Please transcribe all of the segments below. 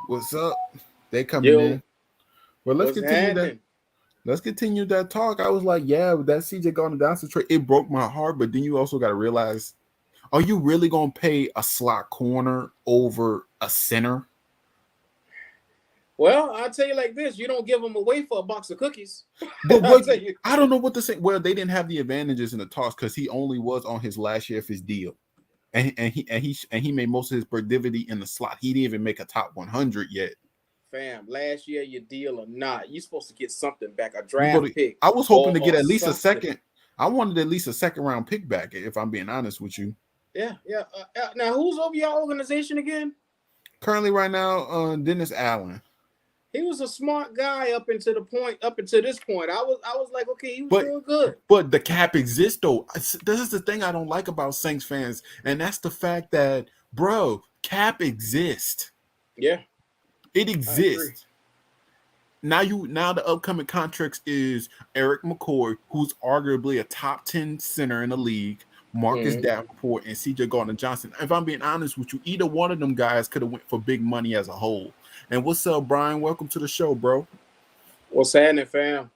What's up? They coming Yo, in. Well, let's what's continue that. happening? Let's continue that talk. I was like, yeah, with that CJ Gardner Johnson trade, it broke my heart. But then you also got to realize, are you really gonna pay a slot corner over a center? Well, I'll tell you like this: you don't give them away for a box of cookies. But I'll what tell you. I don't know what to say. Well, they didn't have the advantages in the talks because he only was on his last year of his deal, and he made most of his productivity in the slot. He didn't even make a top 100 yet. Fam, last year your deal or not, you're supposed to get something back, a You go to. draft pick I was hoping or to get or at least a something. second. I wanted at least a second round pick back. If I'm being honest with you. Yeah, yeah. Now, who's over your organization again? Currently, right now, Dennis Allen. He was a smart guy up until this point. I was like, okay, he was But doing good. but the cap exists though. This is the thing I don't like about Saints fans, and that's the fact that, bro, cap exists. Yeah, It I agree. exists. Now the upcoming contracts is Eric McCoy, who's arguably a top 10 center in the league, Marcus Mhm. Davenport, and CJ Gardner Johnson. If I'm being honest with you, either one of them guys could have went for big money as a whole. And what's up, Brian? Welcome to the show, bro. What's happening, fam?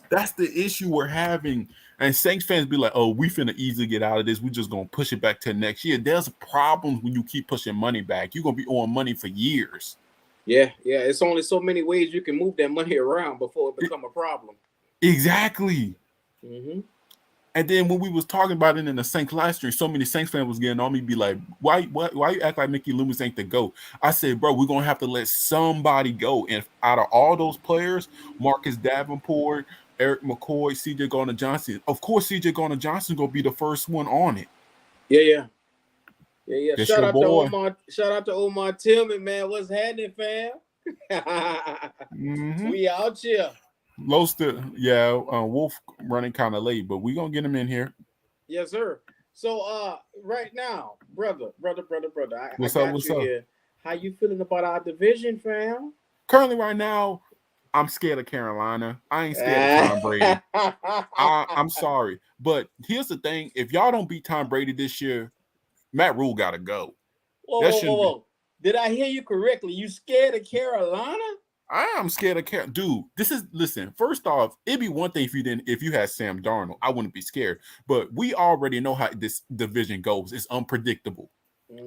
That's the issue we're having. And Saints fans be like, oh, we finna easily get out of this. We just gonna push it back to next year. There's problems when you keep pushing money back. You're gonna be owing money for years. Yeah, yeah. It's only so many ways you can move that money around before it become a problem. Exactly. Hmm. And then when we was talking about it in the Saints last year, so many Saints fans was getting on me, be like, why you act like Mickey Loomis ain't the GOAT? I said, bro, we're gonna have to let somebody go. And out of all those players, Marcus Davenport, Eric McCoy, CJ Gardner Johnson, of course CJ Gardner Johnson gonna be the first one on it. Yeah, yeah. Yeah, yeah. That's your boy. Shout out to Omar Tillman, man. What's happening, fam? Mm-hmm. We out here. Yeah, Wolf running kind of late, but we gonna get him in here. Yes, sir. So right now, brother, I What's up? got What's you up? here. How you feeling about our division, fam? Currently, right now, I'm scared of Carolina. I ainain't scared of Tom Brady. I'm sorry, but here's the thing: if y'all don't beat Tom Brady this year, Matt Rule got to go. Whoa, That whoa, whoa, shouldn't be. whoa. Did I hear you correctly? You scared of Carolina? I am scared of Carolina, dude. Listen. First off, it'd be one thing if you had Sam Darnold, I wouldn't be scared. But we already know how this division goes. It's unpredictable,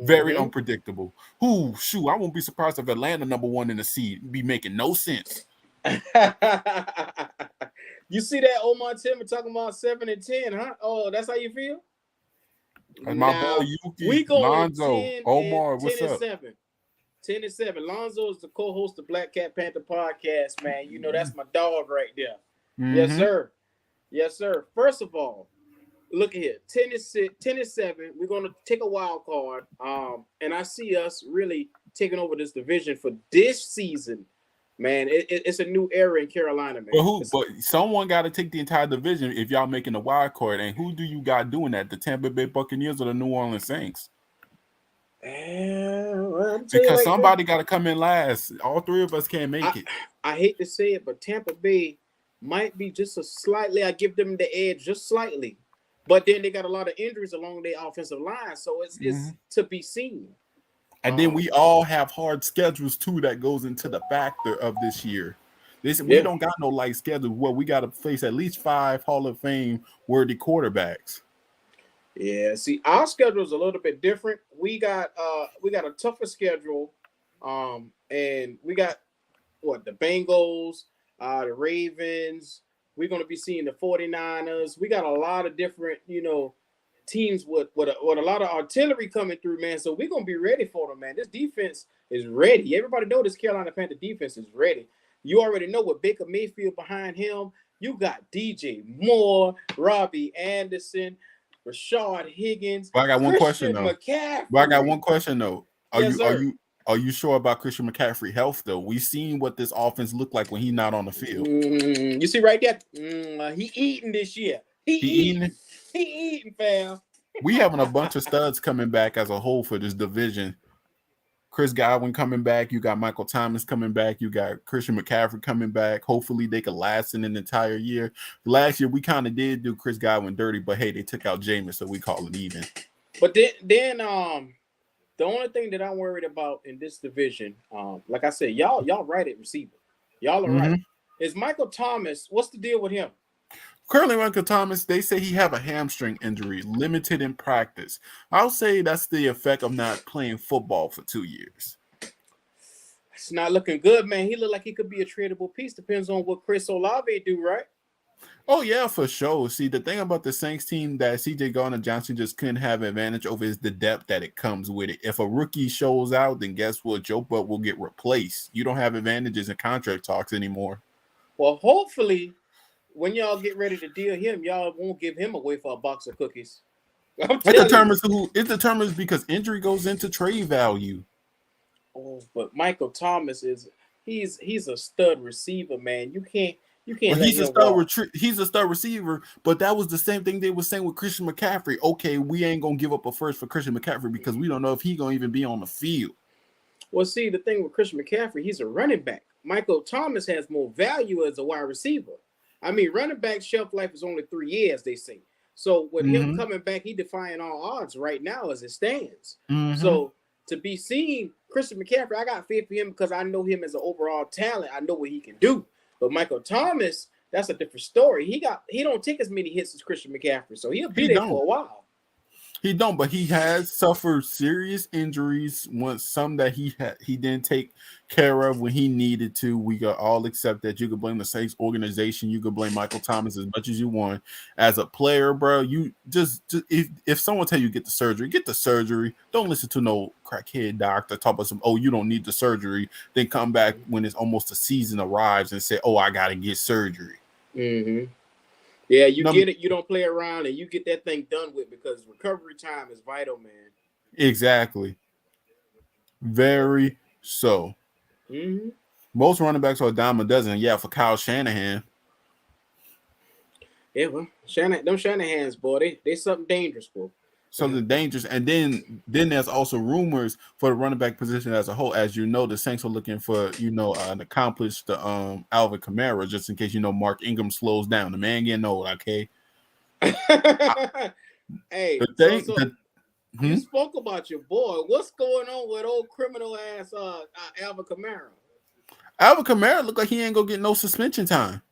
very Hmm. unpredictable. Who shoot? I won't be surprised if Atlanta number one in the seed be making no sense. You see that Omar Tillman talking about 7-10, huh? Oh, that's how you feel? And my boy Now we Yuki, going Lonzo, 10 and Omar, 10 what's and up? 7. 10 and 7. Lonzo is the co-host of Black Cat Panther podcast, man. You know that's my dog right there. Yes, Mm-hmm. sir. Yes, sir. First of all, look at here. 10 and 6, 10 and 7. We're gonna take a wild card. And I see us really taking over this division for this season. Man, it's a new era in Carolina, But man. who? But someone got to take the entire division if y'all making a wild card. And who do you got doing that? The Tampa Bay Buccaneers or the New Orleans Saints? Well, I'm tell you Because like this. somebody got to come in last. All three of us can't I make it. I hate to say it, but Tampa Bay might be just a slightly. I give them the edge just slightly, but then they got a lot of injuries along their offensive line, so it's Mhm. to be seen. And then Um, we all have hard schedules too. That goes into the factor of this year. This we yeah, don't got no light schedule. Well, we got to face at least 5 Hall of Fame worthy quarterbacks. yeah. See, our schedule is a little bit different. We got a tougher schedule, and we got what the Bengals, the Ravens. We're going to be seeing the 49ers. We got a lot of different, teams with a lot of artillery coming through, man. So we're going to be ready for them, man. This defense is ready. Everybody know this Carolina Panther defense is ready. You already know with Baker Mayfield behind him. You got DJ Moore, Robbie Anderson, Rashard Higgins, But I got one question Christian though. But I got McCaffrey. one question though. Are Yes, you are sir. you are you sure about Christian McCaffrey health though? We've seen what this offense looked like when he's not on the field. You see right there? He eating this year. He He eating. eating. He eating, fam. We having a bunch of studs coming back as a whole for this division. Chris Godwin coming back. You got Michael Thomas coming back. You got Christian McCaffrey coming back. Hopefully they could last in an entire year. Last year we kind of did do Chris Godwin dirty, but hey, they took out Jameis, so we call it even. But then The only thing that I'm worried about in this division, like I said, y'all right at receiver. Y'all are right. Mm-hmm. Is Michael Thomas? What's the deal with him? Currently, Michael Thomas, they say he have a hamstring injury, limited in practice. I'll say that's the effect of not playing football for 2 years. It's not looking good, man. He look like he could be a tradable piece. Depends on what Chris Olave do, right? Oh yeah, for sure. See, the thing about the Saints team that CJ Gardner-Johnson just couldn't have advantage over is the depth that it comes with it. If a rookie shows out, then guess what? Joe Buck will get replaced. You don't have advantages in contract talks anymore. Well, hopefully, when y'all get ready to deal him, y'all won't give him away for a box of cookies. I'm It telling you. determines who. It determines because injury goes into trade value. Oh, but Michael Thomas he's a stud receiver, man. You can't But let him walk. he's a star receiver. But that was the same thing they were saying with Christian McCaffrey. Okay, we ain't gonna give up a first for Christian McCaffrey because we don't know if he gonna even be on the field. Well, see, the thing with Christian McCaffrey, he's a running back. Michael Thomas has more value as a wide receiver. I mean, running back shelf life is only 3 years, they say. So with him coming back, he defying all odds right now as it stands. So to be seen, Christian McCaffrey, I got faith for him because I know him as an overall talent. I know what he can do. But Michael Thomas, that's a different story. He don't take as many hits as Christian McCaffrey, so he'll be there for a while. He don't, but he has suffered serious injuries. Some that he didn't take care of when he needed to. We got all accept that. You could blame the Saints organization. You could blame Michael Thomas as much as you want. As a player, bro, you just if someone tell you get the surgery, get the surgery. Don't listen to no crackhead doctor talk about some. Oh, you don't need the surgery. Then come back when it's almost a season arrives and say, oh, I got to get surgery. Mm-hmm. Yeah, get it. You don't play around, and you get that thing done with because recovery time is vital, man. Exactly. Very so. Mm-hmm. Most running backs are a dime a dozen. Yeah, for Kyle Shanahan. Yeah, well, them Shanahan's, boy, they something dangerous, boy. Something dangerous. And then there's also rumors for the running back position as a whole. As you know, the Saints are looking for, an accomplished Alvin Kamara, just in case, Mark Ingram slows down. The man getting old, okay? Hey, you spoke about your boy. What's going on with old criminal ass Alvin Kamara? Alvin Kamara look like he ain't gonna get no suspension time.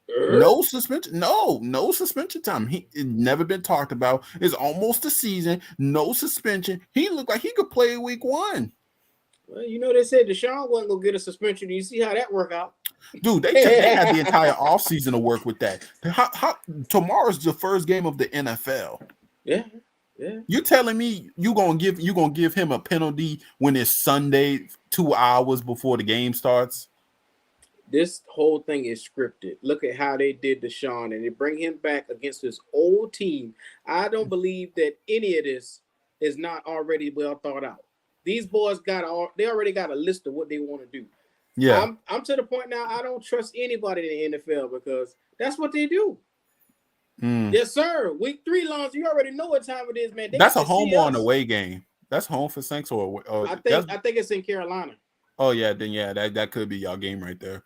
No suspension. No suspension time. It never been talked about. It's almost a season. No suspension. He looked like he could play week 1. Well, they said Deshaun wasn't gonna get a suspension. You see how that worked out? Dude, they had the entire offseason to work with that. Tomorrow's the first game of the NFL. Yeah. You telling me you gonna give him a penalty when it's Sunday 2 hours before the game starts? This whole thing is scripted. Look at how they did Deshaun, and they bring him back against his old team. I don't believe that any of this is not already well thought out. These boys they already got a list of what they want to do. Yeah, I'm to the point now. I don't trust anybody in the NFL because that's what they do. Yes, sir. Week 3 launch. You already know what time it is, man. That's a home or an away game. That's home for Saints or I think it's in Carolina. Oh yeah, then yeah, that could be y'all game right there.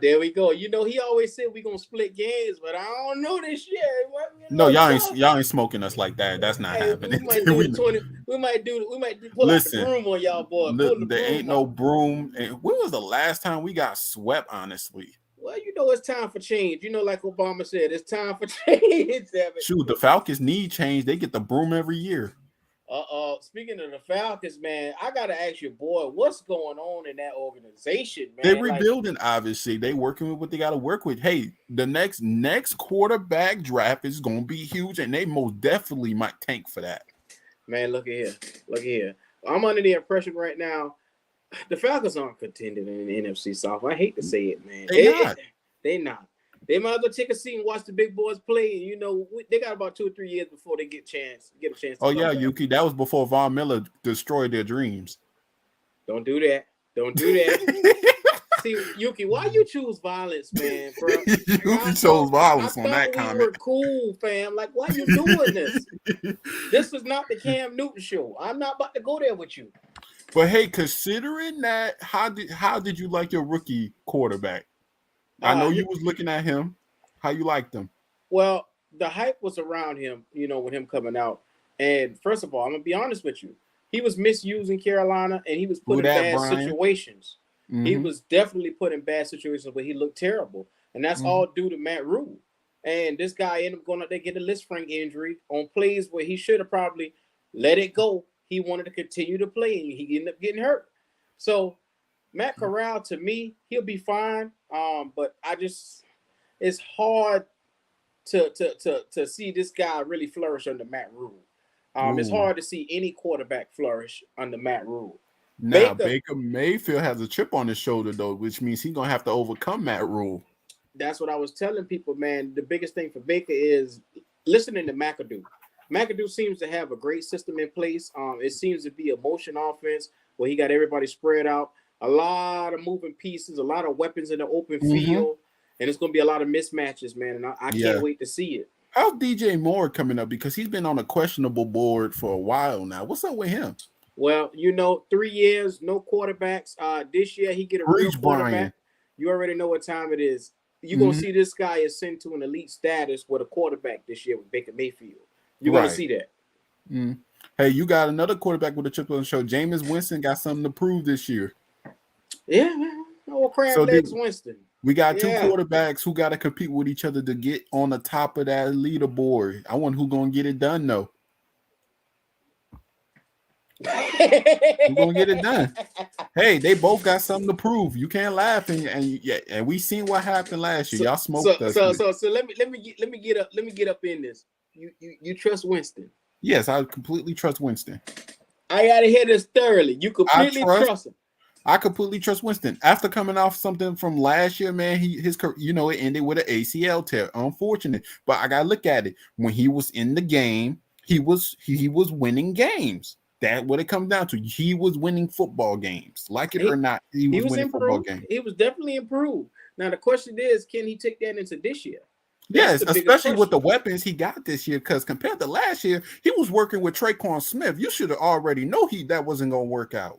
There we go. He always said we're gonna split games, but I don't know this year. No, y'all ain't smoking us like that. That's not happening. We might pull out the broom on y'all, boy. There ain't no broom. And when was the last time we got swept, honestly? Well, it's time for change. Like Obama said, it's time for change. Shoot, the Falcons need change. They get the broom every year. Speaking of the Falcons, man, I gotta ask you, boy, what's going on in that organization, man? They're rebuilding, obviously. They working with what they got to work with. Hey, the next quarterback draft is gonna be huge, and they most definitely might tank for that. Man, look at here. I'm under the impression right now the Falcons aren't contending in the NFC South. I hate to say it, man. They're not. They might as well take a seat and watch the big boys play. They got about 2 or 3 years before they get a chance. Oh yeah, Yuki, that was before Von Miller destroyed their dreams. Don't do that. See, Yuki, why you choose violence, man, bro? Yuki chose violence on that comment. We were cool, fam. Like, why you doing this? This is not the Cam Newton show. I'm not about to go there with you. But hey, considering that, how did you like your rookie quarterback? I know you was looking at him. How you liked him? Well, the hype was around him, with him coming out. And first of all, I'm gonna be honest with you. He was misused in Carolina, and he was put Who in that, bad Brian? situations. He Mm-hmm. was definitely put in bad situations where he looked terrible, and that's Mm-hmm. all due to Matt Rule. And this guy ended up going out there getting a Lisfranc injury on plays where he should have probably let it go. He wanted to continue to play, and he ended up getting hurt. So Matt Corral, to me, he'll be fine. But it's hard to see this guy really flourish under Matt Rule. It's Ooh. hard to see any quarterback flourish under Matt Rule. Now Baker, Baker Mayfield has a chip on his shoulder though, which means he's gonna have to overcome that rule. that's what I was telling people, man. The biggest thing for Baker is listening to McAdoo. McAdoo seems to have a great system in place. It seems to be a motion offense where he got everybody spread out, a lot of moving pieces, a lot of weapons in the open Mm-hmm. field, and it's going to be a lot of mismatches, man. And I Yeah. can't wait to see it. How's DJ Moore coming up? Because he's been on a questionable board for a while now. What's up with him? Well, 3 years, no quarterbacks. This year he get a real Preach, quarterback. Brian. You already know what time it is. You're gonna see this guy ascend to an elite status with a quarterback this year with Baker Mayfield. You're gonna see that. Mm-hmm. Hey, you got another quarterback with a chip on the show. Jameis Winston got something to prove this year. Yeah, man. Oh, crab legs Winston. We got two quarterbacks who got to compete with each other to get on the top of that leaderboard. I wonder who's gonna get it done though. Who's gonna get it done? Hey, they both got something to prove. You can't laugh and we seen what happened last year. Y'all smoked us. So let me get up in this. You trust Winston? Yes, I completely trust Winston. I gotta hear this thoroughly. You completely trust him. I completely trust Winston. After coming off something from last year, man, it ended with an ACL tear. Unfortunate, but I gotta look at it. When he was in the game, he was winning games. That's what it comes down to. He was winning football games, like it or not. He was winning football games. He was definitely improved. Now the question is, can he take that into this year? Yes, especially with the weapons he got this year. Because compared to last year, he was working with Traquan Smith. You should have already know that wasn't gonna work out.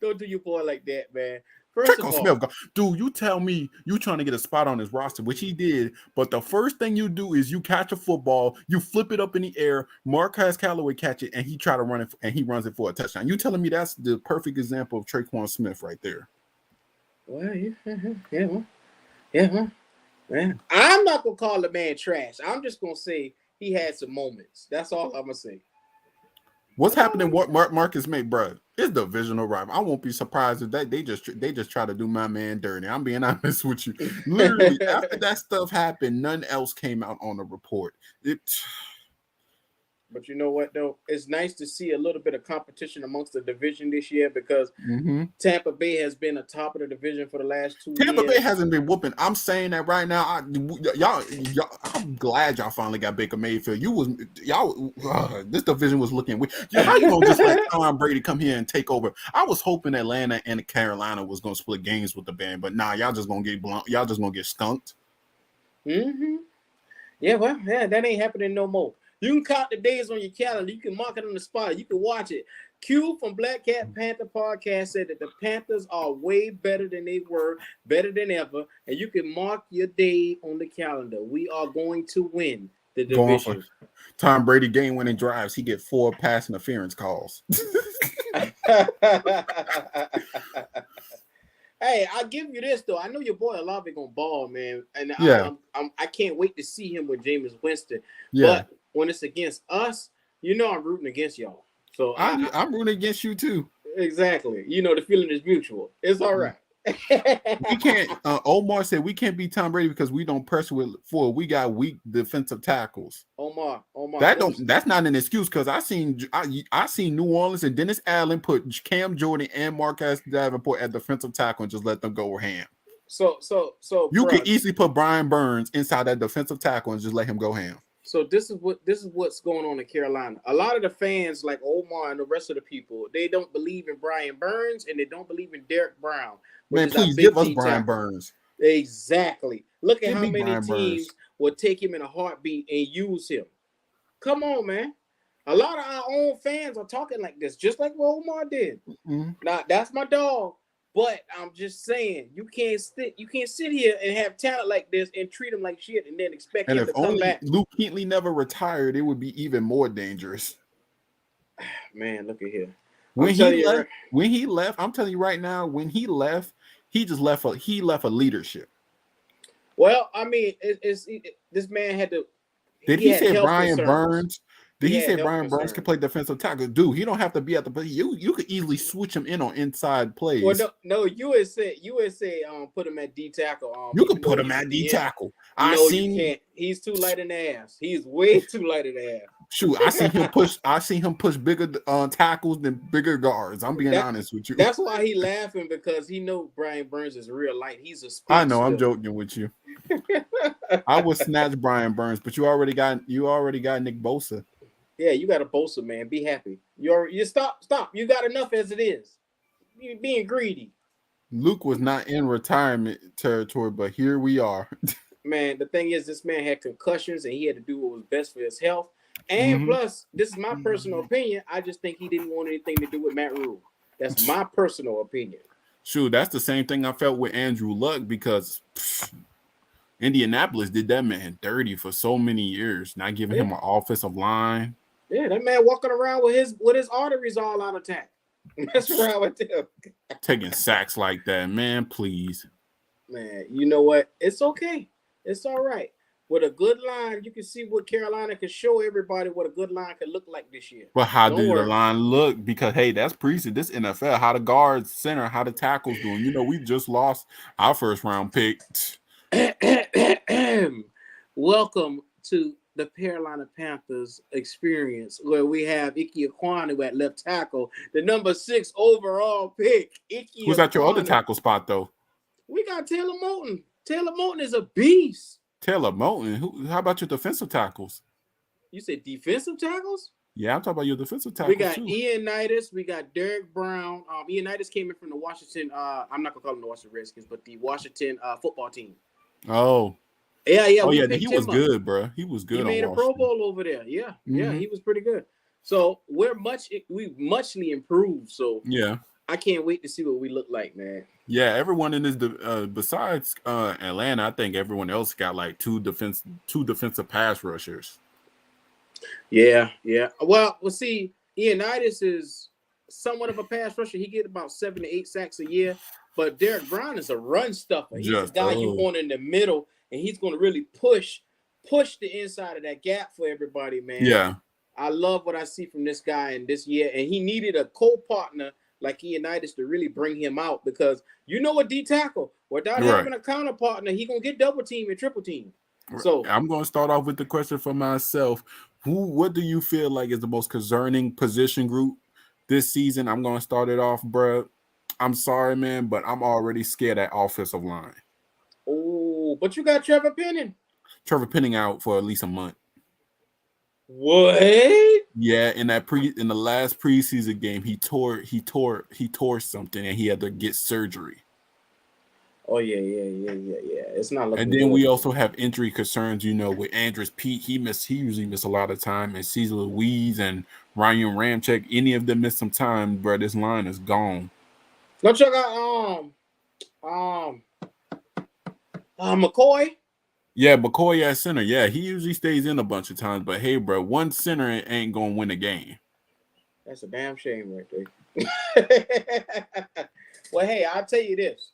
Don't do your boy like that, man. Traquan Smith, dude, you tell me you trying to get a spot on his roster, which he did, but the first thing you do is you catch a football, you flip it up in the air, Marquez Callaway catch it, and he try to run it, and he runs it for a touchdown. You telling me that's the perfect example of Traquan Smith right there? Well, yeah, man. I'm not gonna call the man trash. I'm just gonna say he had some moments. That's all I'm gonna say. What's happening? What Marcus May, bro? It's divisional rival. I won't be surprised if they just try to do my man dirty. I'm being honest with you. Literally, after that stuff happened, none else came out on the report. But you know what, though? It's nice to see a little bit of competition amongst the division this year because Tampa Bay has been atop of the division for the last 2 years. Tampa Bay hasn't been whooping. I'm saying that right now. Y'all, I'm glad y'all finally got Baker Mayfield. This division was looking weak. How you gonna just let Tom Brady come here and take over? I was hoping Atlanta and Carolina was gonna split games with the band, but nah, y'all just gonna get blunt. Y'all just gonna get skunked. Yeah, well, that ain't happening no more. You can count the days on your calendar. You can mark it on the spot. You can watch it. Q from Black Cat Panther Podcast said that the Panthers are way better than they were, better than ever, and you can mark your day on the calendar. We are going to win the division. Tom Brady game-winning drives. He get 4 pass interference calls. Hey, I'll give you this though. I know your boy Olave gonna ball, man, and I can't wait to see him with Jameis Winston. Yeah. But when it's against us, I'm rooting against y'all. So I'm rooting against you too. Exactly. The feeling is mutual. It's all right. We can't. Omar said we can't beat Tom Brady because we don't pressure with 4. We got weak defensive tackles. Omar. That's not an excuse because I seen New Orleans and Dennis Allen put Cam Jordan and Marcus Davenport at defensive tackle and just let them go ham. So you could easily put Brian Burns inside that defensive tackle and just let him go ham. So this is what's going on in Carolina. A lot of the fans, like Omar and the rest of the people, they don't believe in Brian Burns and they don't believe in Derek Brown. Man, please give us Brian Burns. Exactly. Look at how many teams will take him in a heartbeat and use him. Come on, man. A lot of our own fans are talking like this, just like what Omar did. Now, that's my dog. But I'm just saying, you can't sit here and have talent like this and treat him like shit and then expect And him if to come only back. Luke Kuechly never retired, it would be even more dangerous. Man, look at here. When he left, I'm telling you right now, when he left, he just left a leadership. Well, I mean, this man had to. Did he had say health Brian concerns. Burns? Did he had say health Brian Burns concerns. could play defensive tackle? Dude, he don't have to be at the play. You could easily switch him in on inside plays. Well, no, you had said put him at D tackle. You could put him at D tackle. You can't. He's too light in the ass. He's way too light in the ass. Shoot, I seen him push bigger tackles than bigger guards. I'm being honest with you. That's why he laughing, because he know Brian Burns is real light. He's a speedster. I know, I'm joking with you. I would snatch Brian Burns, but you already got Nick Bosa. Yeah, you got a Bosa, man. Be happy. You stop. You got enough as it is. You're being greedy. Luke was not in retirement territory, but here we are. Man, the thing is, this man had concussions and he had to do what was best for his health. And plus, this is my personal opinion. I just think he didn't want anything to do with Matt Rule. That's my personal opinion. Shoot, that's the same thing I felt with Andrew Luck, because Indianapolis did that man dirty for so many years, not giving him an offensive line. Yeah, that man walking around with his arteries all out of attack. That's wrong with him. Taking sacks like that, man, please. Man, you know what? It's okay. It's all right. With a good line, you can see what Carolina can show everybody what a good line could look like this year. But how did the line look? Because, hey, that's preseason. This NFL, how the guards, center, how the tackles doing. You know, we just lost our first round pick. Welcome to the Carolina Panthers experience, where we have Ike Ekwonu at left tackle, the number 6 overall pick. Who's at your other tackle spot, though? We got Taylor Moton. Taylor Moton is a beast. Taylor Moton? How about your defensive tackles? You said defensive tackles? Yeah, I'm talking about your defensive tackles. We got Ioannidis. We got Derek Brown. Ioannidis came in from the Washington. I'm not gonna call them the Washington Redskins, but the Washington football team. Oh. Yeah. Oh yeah, he was good, bro. He was good. He made a Pro Bowl over there. Yeah, he was pretty good. So we've muchly improved. So yeah, I can't wait to see what we look like, man. Yeah, everyone in this besides Atlanta, I think everyone else got like two defensive pass rushers. Yeah. Well, see, Ioannidis is somewhat of a pass rusher. He get about 7 to 8 sacks a year. But Derek Brown is a run stuffer. He's a guy you want in the middle, and he's going to really push the inside of that gap for everybody, man. Yeah. I love what I see from this guy in this year, and he needed a co-partner like Ioannidis to really bring him out, because you know a D tackle, without having a counter partner, he going to get double team and triple team. So I'm going to start off with the question for myself. What do you feel like is the most concerning position group this season? I'm going to start it off, bro. I'm sorry, man, but I'm already scared at offensive line. Oh, but you got Trevor Penning. Trevor Penning out for at least a month. What? Yeah, in the last preseason game, he tore something and he had to get surgery. Oh yeah. It's not looking. And then we also have injury concerns, with Andrus Peat. He usually miss a lot of time, and Cesar Louise and Ryan Ramczyk. Any of them miss some time, bro. This line is gone. Don't you got McCoy? Yeah, McCoy at center. Yeah, he usually stays in a bunch of times. But hey, bro, one center ain't gonna win a game. That's a damn shame right there. Well, hey, I'll tell you this.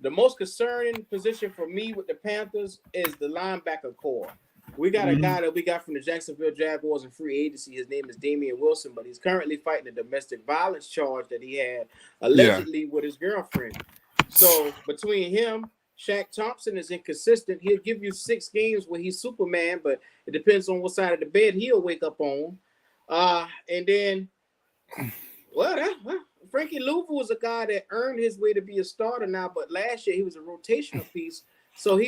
The most concerning position for me with the Panthers is the linebacker core. We got a guy that we got from the Jacksonville Jaguars in free agency. His name is Damian Wilson, but he's currently fighting a domestic violence charge that he had allegedly with his girlfriend. So between him, Shaq Thompson is inconsistent. He'll give you 6 games where he's Superman, but it depends on what side of the bed he'll wake up on. And then, Frankie Louvu was a guy that earned his way to be a starter now, but last year he was a rotational piece. So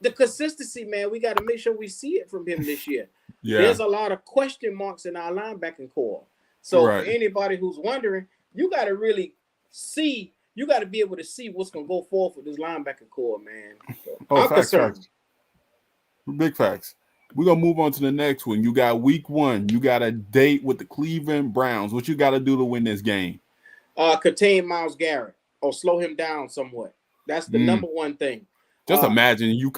the consistency, man, we got to make sure we see it from him this year. Yeah. There's a lot of question marks in our linebacking core. So for anybody who's wondering, you got to really see. You got to be able to see what's going to go forward with this linebacker core, man. So I'm concerned. Big facts. We're going to move on to the next one. You got week 1. You got a date with the Cleveland Browns. What you got to do to win this game? Contain Myles Garrett or slow him down somewhat. That's the number one thing. Just imagine you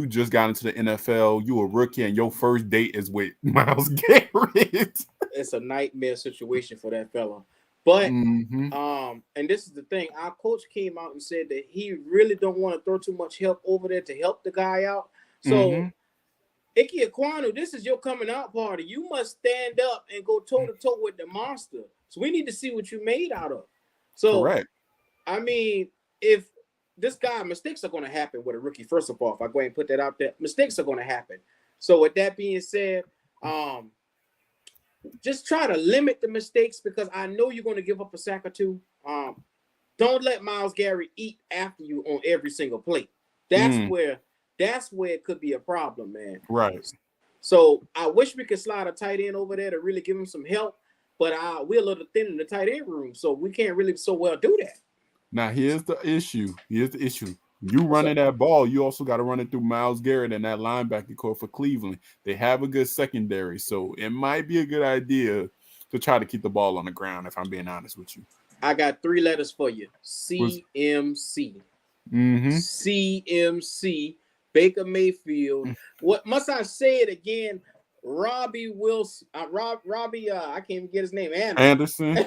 just got into the NFL, you a rookie, and your first date is with Myles Garrett. It's a nightmare situation for that fella. But Mm-hmm. and this is the thing, our coach came out and said that he really don't want to throw too much help over there to help the guy out. So Ike Ekwonu, this is your coming out party. You must stand up and go toe to toe with the monster. So we need to see what you made out of. So Correct. I mean, if this guy, mistakes are going to happen with a rookie. First of all, if I go ahead and put that out there, mistakes are going to happen. So with that being said, just try to limit the mistakes because I know you're going to give up a sack or two. Don't let Myles Garrett eat after you on every single play. That's where it could be a problem, man. Right. So I wish we could slide a tight end over there to really give him some help, but we're a little thin in the tight end room, so we can't really so well do that. Now here's the issue. You running that ball, you also got to run it through Myles Garrett and that linebacker core for Cleveland. They have a good secondary, so it might be a good idea to try to keep the ball on the ground, if I'm being honest with you. I got 3 letters for you. CMC. CMC. Baker Mayfield. What must I say it again? Robbie Wilson. Robbie, I can't even get his name. Anderson.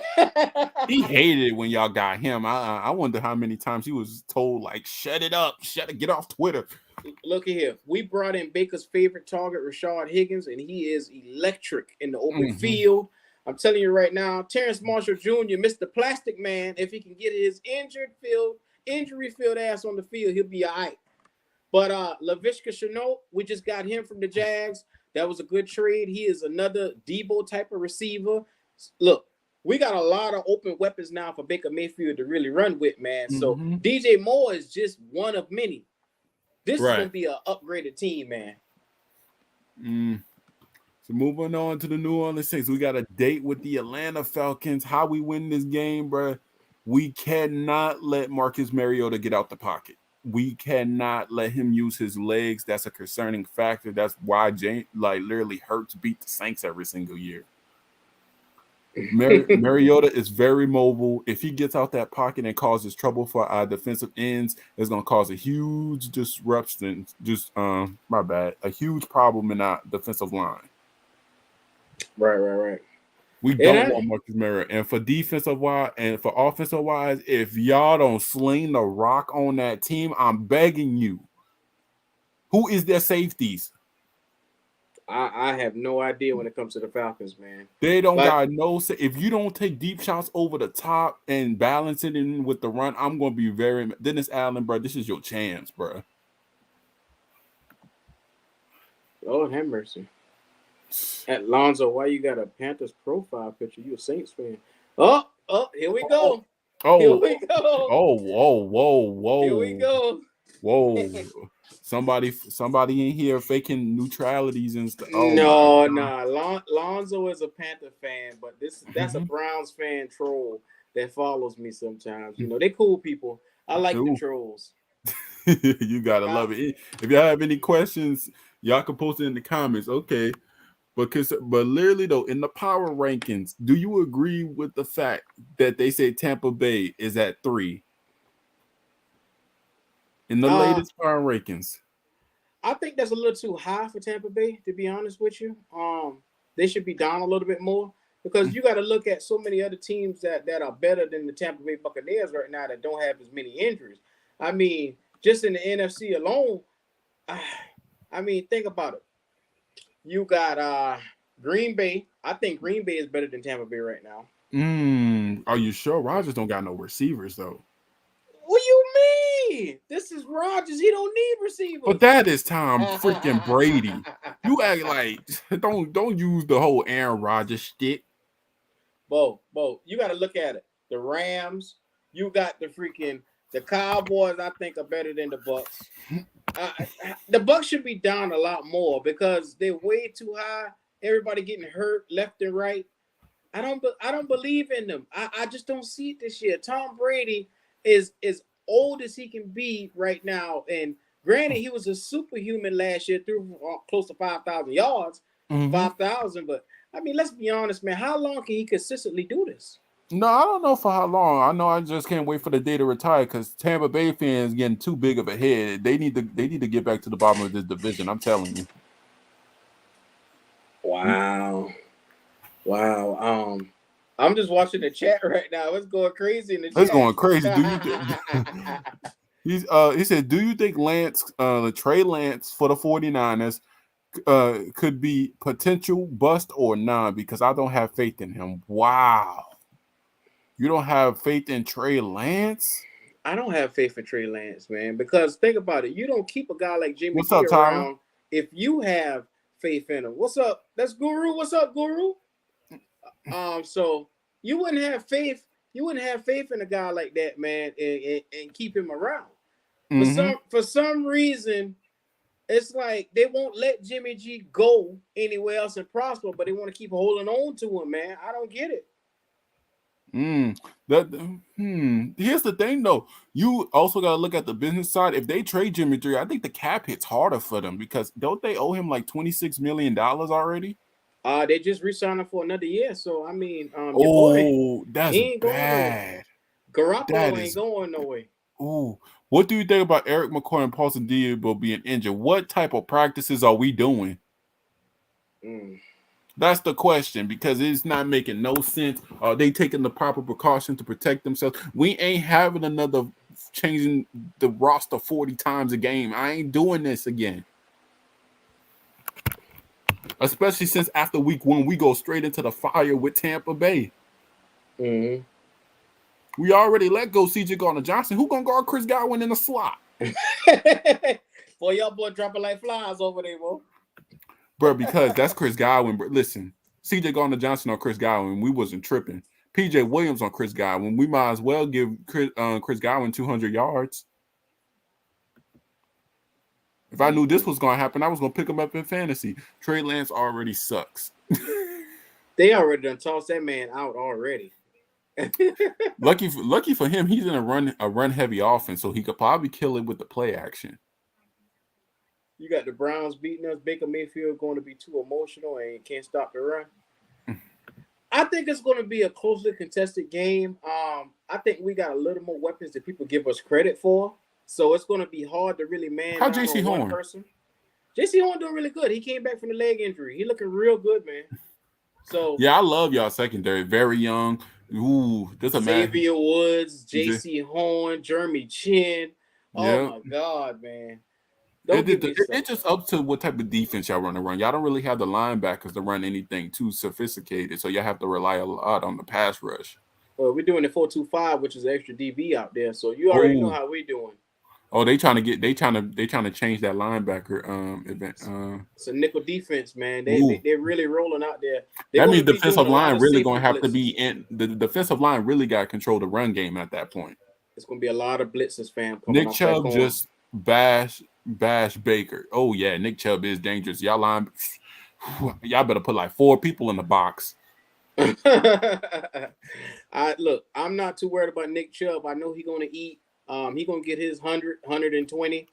He hated it when y'all got him. I wonder how many times he was told, like, shut it up, get off Twitter. Look at here. We brought in Baker's favorite target, Rashard Higgins, and he is electric in the open field. I'm telling you right now, Terrence Marshall Jr., Mr. Plastic Man, if he can get his injury-filled ass on the field, he'll be all right. But Laviska Shenault, we just got him from the Jags. That was a good trade. He is another Debo type of receiver. Look, we got a lot of open weapons now for Baker Mayfield to really run with, man. So DJ Moore is just one of many. This is going to be an upgraded team, man. So moving on to the New Orleans Saints, we got a date with the Atlanta Falcons. How we win this game, bro? We cannot let Marcus Mariota get out the pocket. We cannot let him use his legs. That's a concerning factor. That's why literally Hurts beat the Saints every single year. Mariota is very mobile. If he gets out that pocket and causes trouble for our defensive ends, it's going to cause a huge disruption. A huge problem in our defensive line. Right. We don't want Marcus Mariota. And for defensive wise and for offensive wise, if y'all don't sling the rock on that team, I'm begging you. Who is their safeties? I have no idea when it comes to the Falcons, man. They don't got no. If you don't take deep shots over the top and balance it in with the run, I'm going to be very. Dennis Allen, bro, this is your chance, bro. Lord have mercy. At Lonzo, why you got a Panthers profile picture? You a Saints fan? Oh, here we go. Here we go. Whoa. Here we go. Whoa. Somebody in here faking neutralities and stuff. No. Lonzo is a Panther fan, but that's a Browns fan troll that follows me sometimes. You know, they cool people. I like the trolls. You gotta love it. If y'all have any questions, y'all can post it in the comments. Okay. But literally though, in the power rankings, do you agree with the fact that they say Tampa Bay is at 3 in the latest power rankings? I think that's a little too high for Tampa Bay, to be honest with you. They should be down a little bit more because you got to look at so many other teams that are better than the Tampa Bay Buccaneers right now that don't have as many injuries. I mean, just in the NFC alone, I mean, think about it. You got Green Bay. I think Green Bay is better than Tampa Bay right now. Are you sure? Rodgers don't got no receivers though. What you mean? This is Rodgers. He don't need receivers. But that is Tom freaking Brady. You act like don't use the whole Aaron Rodgers shtick. Bo, you got to look at it. The Rams. You got the Cowboys. I think are better than the Bucks. The Bucks should be down a lot more because they're way too high. Everybody getting hurt left and right. I don't believe in them. I just don't see it this year. Tom Brady is as old as he can be right now. And granted, he was a superhuman last year, threw close to 5,000 yards, 5,000. But I mean, let's be honest, man. How long can he consistently do this? No, I don't know for how long. I know I just can't wait for the day to retire because Tampa Bay fans getting too big of a head. They need to get back to the bottom of this division. I'm telling you. Wow. Wow. I'm just watching the chat right now. It's going crazy in the It's chat. going crazy. He said, do you think Trey Lance for the 49ers could be potential bust or not? Because I don't have faith in him. Wow. You don't have faith in Trey Lance? I don't have faith in Trey Lance, man, because think about it. You don't keep a guy like Jimmy What's G up, Tyler? around if you have faith in him. What's up? That's Guru. What's up, Guru? So you wouldn't have faith. You wouldn't have faith in a guy like that, man, and keep him around. Mm-hmm. For some reason, it's like they won't let Jimmy G go anywhere else and prosper, but they want to keep holding on to him, man. I don't get it. Here's the thing, though. You also got to look at the business side. If they trade Jimmy G, I think the cap hits harder for them because don't they owe him like $26 million already? They just re-signed him for another year. So I mean, your boy, Oh, that's he ain't going nowhere. bad. That Garoppolo ain't is. going nowhere. Ooh. What do you think about Eric McCoy and Paulson Diabo being injured? What type of practices are we doing? Mm. That's the question because it's not making no sense. Are they taking the proper precautions to protect themselves? We ain't having another changing the roster 40 times a game. I ain't doing this again. Especially since after week 1, we go straight into the fire with Tampa Bay. Mm-hmm. We already let go CJ Gardner-Johnson. Who gonna guard Chris Godwin in the slot? Boy, y'all boy dropping like flies over there, boy. Bro, because that's Chris Godwin. Bro. Listen, CJ Gardner-Johnson on Chris Godwin, we wasn't tripping. PJ Williams on Chris Godwin, we might as well give Chris Godwin 200 yards. If I knew this was going to happen, I was going to pick him up in fantasy. Trey Lance already sucks. They already done tossed that man out already. Lucky for him, he's in a run heavy offense, so he could probably kill it with the play action. You got the Browns beating us. Baker Mayfield going to be too emotional and can't stop the run. I think it's going to be a closely contested game. I think we got a little more weapons than people give us credit for. So it's going to be hard to really man How down JC on one Horn? person. JC Horn doing really good. He came back from the leg injury. He looking real good, man. So yeah, I love y'all secondary. Very young. Ooh, this a man. Xavier Woods, JC Horn, Jeremy Chin. Oh Yeah. my God, man. Don't give me It's just up to what type of defense y'all want to run. Y'all don't really have the linebackers to run anything too sophisticated, so y'all have to rely a lot on the pass rush. Well, we're doing the 4-2-5, which is an extra DB out there. So you already know how we're doing. Oh, they trying to change that linebacker event. It's a nickel defense, man. They're really rolling out there. That means the defensive line really going to have to be in the defensive line. Really got to control the run game at that point. It's going to be a lot of blitzes, fam. Nick Chubb just bash Baker. Oh yeah, Nick Chubb is dangerous. Y'all better put like 4 people in the box. Look, I'm not too worried about Nick Chubb. I know he's going to eat. He's going to get his 100, 120.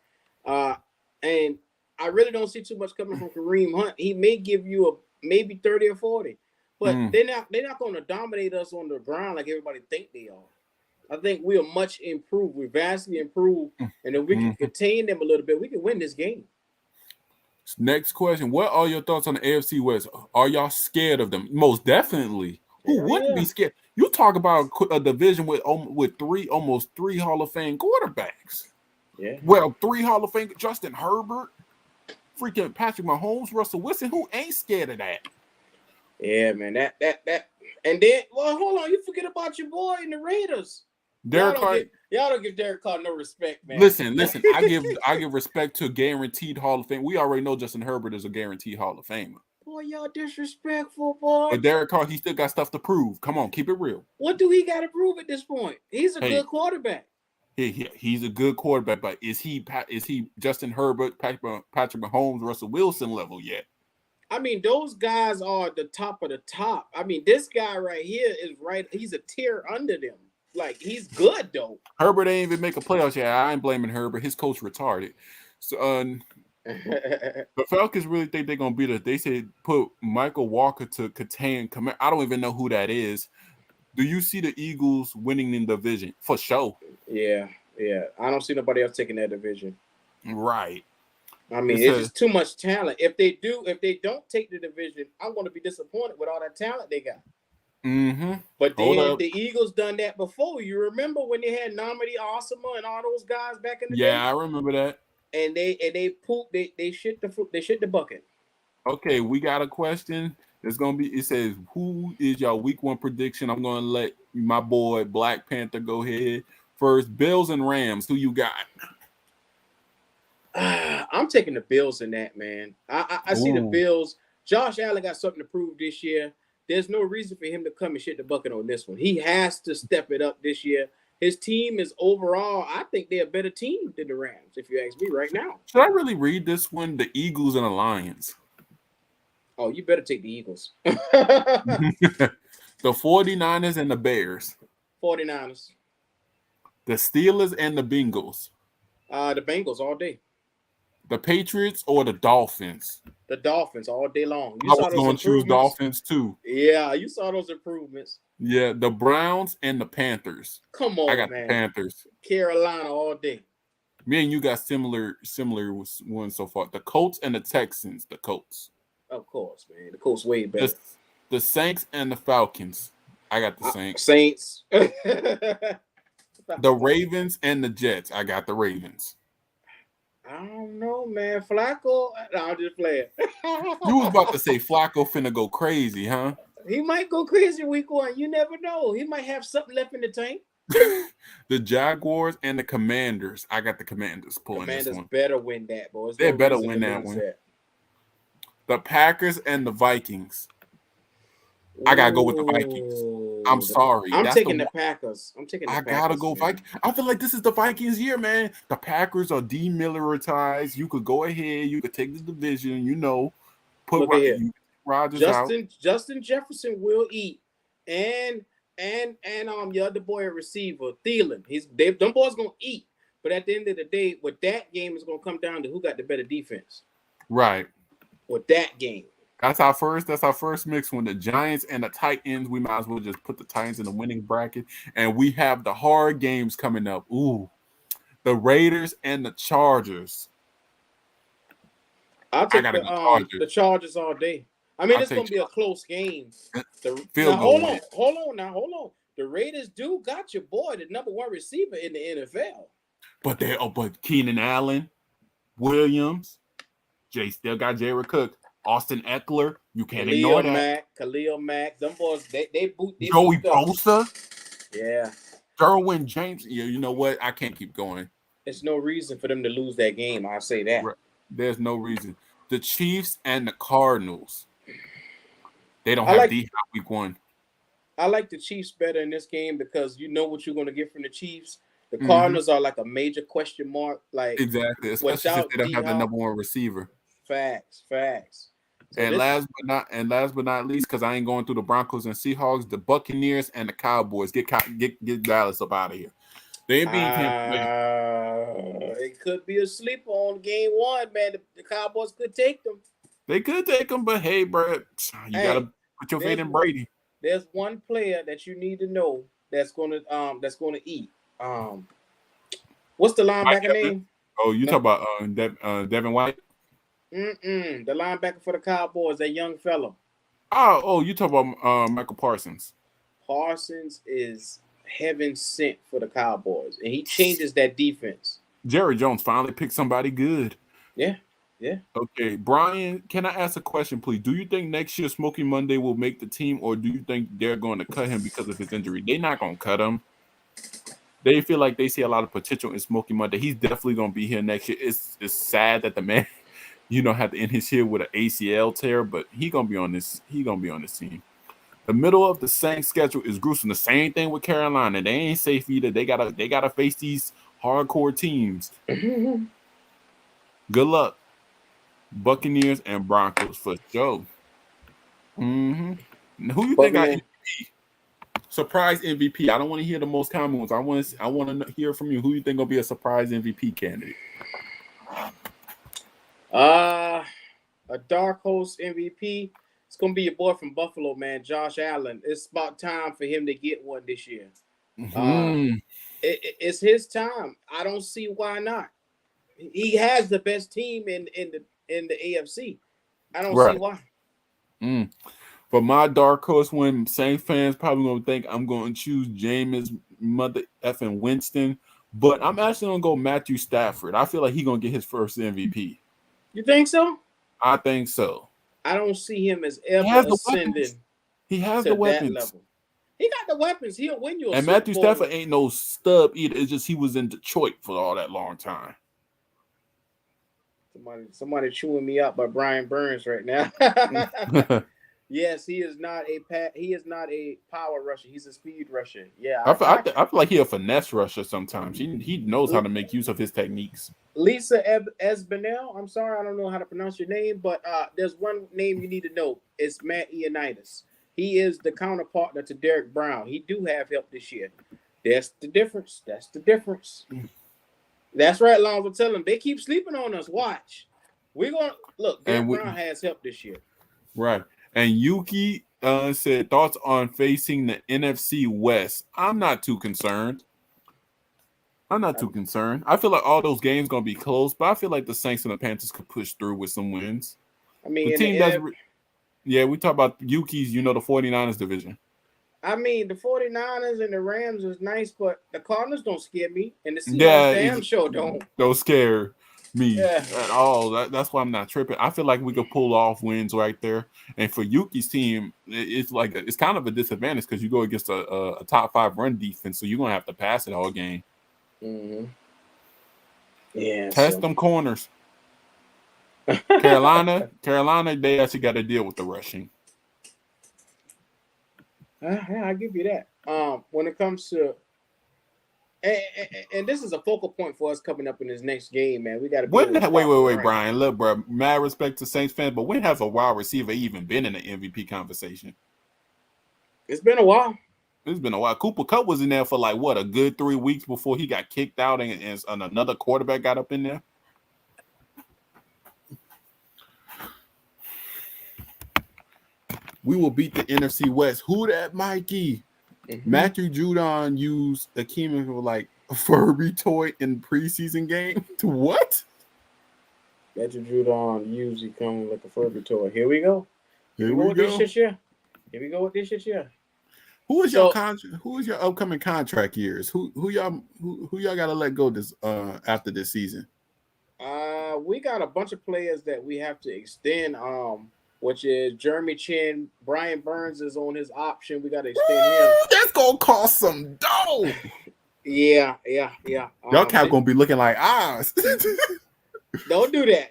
And I really don't see too much coming from Kareem Hunt. He may give you maybe 30 or 40. But they're not going to dominate us on the ground like everybody think they are. I think we are much improved. We're vastly improved. And if we can contain them a little bit, we can win this game. Next question. What are your thoughts on the AFC West? Are y'all scared of them? Most definitely. Who wouldn't be scared? You talk about a division with almost three Hall of Fame quarterbacks. Yeah. Well, 3 Hall of Fame, Justin Herbert, freaking Patrick Mahomes, Russell Wilson. Who ain't scared of that? Yeah, man. That. And then, well, hold on. You forget about your boy in the Raiders. Y'all don't give Derek Carr no respect, man. Listen. I give respect to guaranteed Hall of Fame. We already know Justin Herbert is a guaranteed Hall of Famer. Boy, y'all disrespectful, boy. But Derek Carr, he still got stuff to prove. Come on, keep it real. What do he got to prove at this point? He's a good quarterback. He's a good quarterback, but is he Justin Herbert, Patrick Mahomes, Russell Wilson level yet? I mean, those guys are the top of the top. I mean, this guy right here is right. He's a tier under them. Like, he's good, though. Herbert ain't even make a playoffs yet. I ain't blaming Herbert. His coach retarded. So, the Falcons really think they're going to beat us. They said put Michael Walker to contain. I don't even know who that is. Do you see the Eagles winning in the division for sure? Yeah, yeah. I don't see nobody else taking that division. Right. I mean, it's just too much talent. If they don't take the division, I'm going to be disappointed with all that talent they got. Mm-hmm. But then the Eagles done that before. You remember when they had Namadi Osama and all those guys back in the day? Yeah, I remember that. And they pooped. They shit the bucket. Okay, we got a question. It's gonna be. It says, "Who is your week 1 prediction?" I'm gonna let my boy Black Panther go ahead first. Bills and Rams. Who you got? I'm taking the Bills in that, man. I see the Bills. Josh Allen got something to prove this year. There's no reason for him to come and shit the bucket on this one. He has to step it up this year. His team is overall, I think they're a better team than the Rams, if you ask me right now. Should I really read this one? The Eagles and the Lions. Oh, you better take the Eagles. The 49ers and the Bears. 49ers. The Steelers and the Bengals. The Bengals all day. The Patriots or the Dolphins? The Dolphins all day long. I was going to choose Dolphins too. Yeah, you saw those improvements. Yeah, the Browns and the Panthers. Come on, I got man. the Panthers. Carolina all day. Me and you got similar ones so far. The Colts and the Texans. The Colts. Of course, man. The Colts way better. The Saints and the Falcons. I got the Saints. Saints. The Ravens and the Jets. I got the Ravens. I don't know, man. Flacco. No, I'm just playing. You was about to say Flacco finna go crazy, huh? He might go crazy week 1. You never know. He might have something left in the tank. The Jaguars and the Commanders. I got the Commanders pulling this one. Commanders better win that, boys. They better win that one. The Packers and the Vikings. I gotta go with the Vikings. I'm sorry. I'm taking the Packers. I gotta go Vikings. I feel like this is the Vikings year, man. The Packers are demilitarized. You could go ahead. You could take the division. You know, put Rodgers out. Justin Jefferson will eat, and your other boy a receiver, Thielen. Them boys gonna eat. But at the end of the day, with that game is gonna come down to who got the better defense. Right. With that game. That's our first mix when the Giants and the Titans. We might as well just put the Titans in the winning bracket. And we have the hard games coming up. Ooh. The Raiders and the Chargers. I'll take the Chargers all day. I mean, it's gonna be a close game. Hold on. The Raiders do got your boy, the number 1 receiver in the NFL. But Keenan Allen, Williams, Jay still got Jared Cook. Austin Eckler, you can't ignore that. Khalil Mack, them boys, they boot. Joey Bosa, yeah. Derwin James. Yeah, you know what? I can't keep going. There's no reason for them to lose that game. I'll say that. Right. There's no reason. The Chiefs and the Cardinals. They don't have D-Hop week 1. I like the Chiefs better in this game because you know what you're going to get from the Chiefs. The Cardinals are like a major question mark. Like exactly, especially since they don't have the number 1 receiver. Facts. So and last but not least, because I ain't going through the Broncos and Seahawks, the Buccaneers and the Cowboys. Get Dallas up out of here. They ain't being it could be a sleeper on game 1, man. The Cowboys could take them. They could take them, but hey, bro, you gotta put your faith in Brady. There's one player that you need to know that's gonna eat. What's the linebacker name? Oh, you talk about Devin White? The linebacker for the Cowboys, that young fella. Oh, you talk about Michael Parsons. Parsons is heaven sent for the Cowboys, and he changes that defense. Jerry Jones finally picked somebody good. Yeah. Okay, Brian, can I ask a question, please? Do you think next year Smokey Monday will make the team, or do you think they're going to cut him because of his injury? They're not going to cut him. They feel like they see a lot of potential in Smokey Monday. He's definitely going to be here next year. It's sad that the man, had to end his year with an ACL tear, but he's going to be on this. He's going to be on this team. The middle of the same schedule is gruesome. The same thing with Carolina. They ain't safe either. They gotta face these hardcore teams. Good luck, Buccaneers and Broncos for sure. Who you think got MVP? Surprise MVP. I don't want to hear the most common ones. I want to hear from you. Who you think gonna be a surprise MVP candidate? A dark horse MVP. It's gonna be your boy from Buffalo, man, Josh Allen. It's about time for him to get one this year. Mm-hmm. It's his time. I don't see why not. He has the best team in the AFC. I don't see Right. why. Mm. For my dark horse one, Saints fans probably gonna think I'm gonna choose Jameis mother effing Winston, but I'm actually gonna go Matthew Stafford. I feel like he's gonna get his first MVP. You think so? I think so. I don't see him as He has ever the weapons. ascending He has to the that weapons. level. He got the weapons. He'll win you a And Super Matthew Bowl. Stafford ain't no stub either. It's just he was in Detroit for all that long time. Somebody chewing me out by Brian Burns right now. Yes, he is not a power rusher. He's a speed rusher. Yeah, I feel like he a finesse rusher sometimes. He knows how to make use of his techniques. Lisa Esbanel. I'm sorry, I don't know how to pronounce your name, but there's one name you need to know. It's Matt Ioannidis. He is the counterpartner to Derek Brown. He do have help this year. That's the difference. That's the difference. That's right, Lonzo. Tell them they keep sleeping on us. Watch. We're gonna look. Derek Brown has help this year. Right. And Yuki said thoughts on facing the NFC West. I'm not too concerned. I feel like all those games gonna be close, but I feel like the Saints and the Panthers could push through with some wins. I mean, the team that's we talk about Yuki's, the 49ers division. I mean, the 49ers and the Rams is nice, but the Cardinals don't scare me, and the Seahawks damn sure don't. Don't scare me at all. That's why I'm not tripping. I feel like we could pull off wins right there. And for Yuki's team, it's kind of a disadvantage because you go against a top 5 run defense, so you're gonna have to pass it all game. Mm-hmm. Yeah. Test them corners. Carolina, they actually got to deal with the rushing. Yeah, I give you that. When it comes to, and this is a focal point for us coming up in this next game, man. We got to. Wait, Brian. Look, bro. Mad respect to Saints fans, but when has a wide receiver even been in the MVP conversation? It's been a while. It's been a while. Cooper Kupp was in there for a good 3 weeks before he got kicked out, and another quarterback got up in there. We will beat the NFC West. Who that, Mikey? Mm-hmm. Matthew Judon used Akeem for a Furby toy in preseason game. To what? Matthew Judon usually comes like a Furby toy. Here we go. Here we go with this shit, yeah. Who is your upcoming contract years? Who y'all got to let go this after this season? We got a bunch of players that we have to extend. Which is Jeremy Chin. Brian Burns is on his option. We got to extend him. That's gonna cost some dough. Yeah. Y'all cap gonna be looking like ours. Don't do that.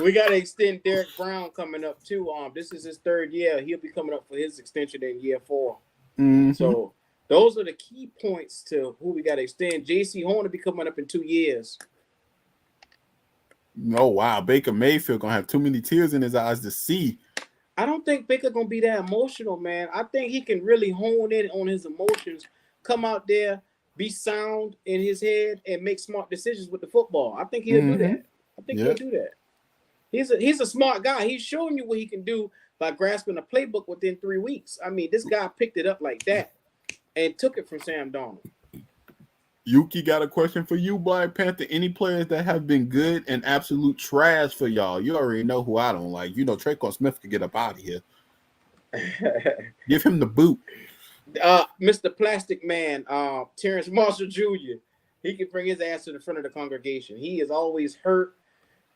We got to extend Derek Brown coming up too. This is his 3rd year. He'll be coming up for his extension in year 4. Mm-hmm. So those are the key points to who we got to extend. J.C. Horn will be coming up in 2 years. Oh, wow. Baker Mayfield going to have too many tears in his eyes to see. I don't think Baker going to be that emotional, man. I think he can really hone in on his emotions, come out there, be sound in his head, and make smart decisions with the football. I think he'll do that. He'll do that. He's a smart guy. He's showing you what he can do by grasping a playbook within 3 weeks. I mean, this guy picked it up like that and took it from Sam Darnold. Yuki got a question for you, Black Panther. Any players that have been good and absolute trash for y'all? You already know who I don't like. Traquan Smith could get up out of here. Give him the boot. Mr. Plastic Man, Terrence Marshall Jr., he can bring his ass to the front of the congregation. He is always hurt.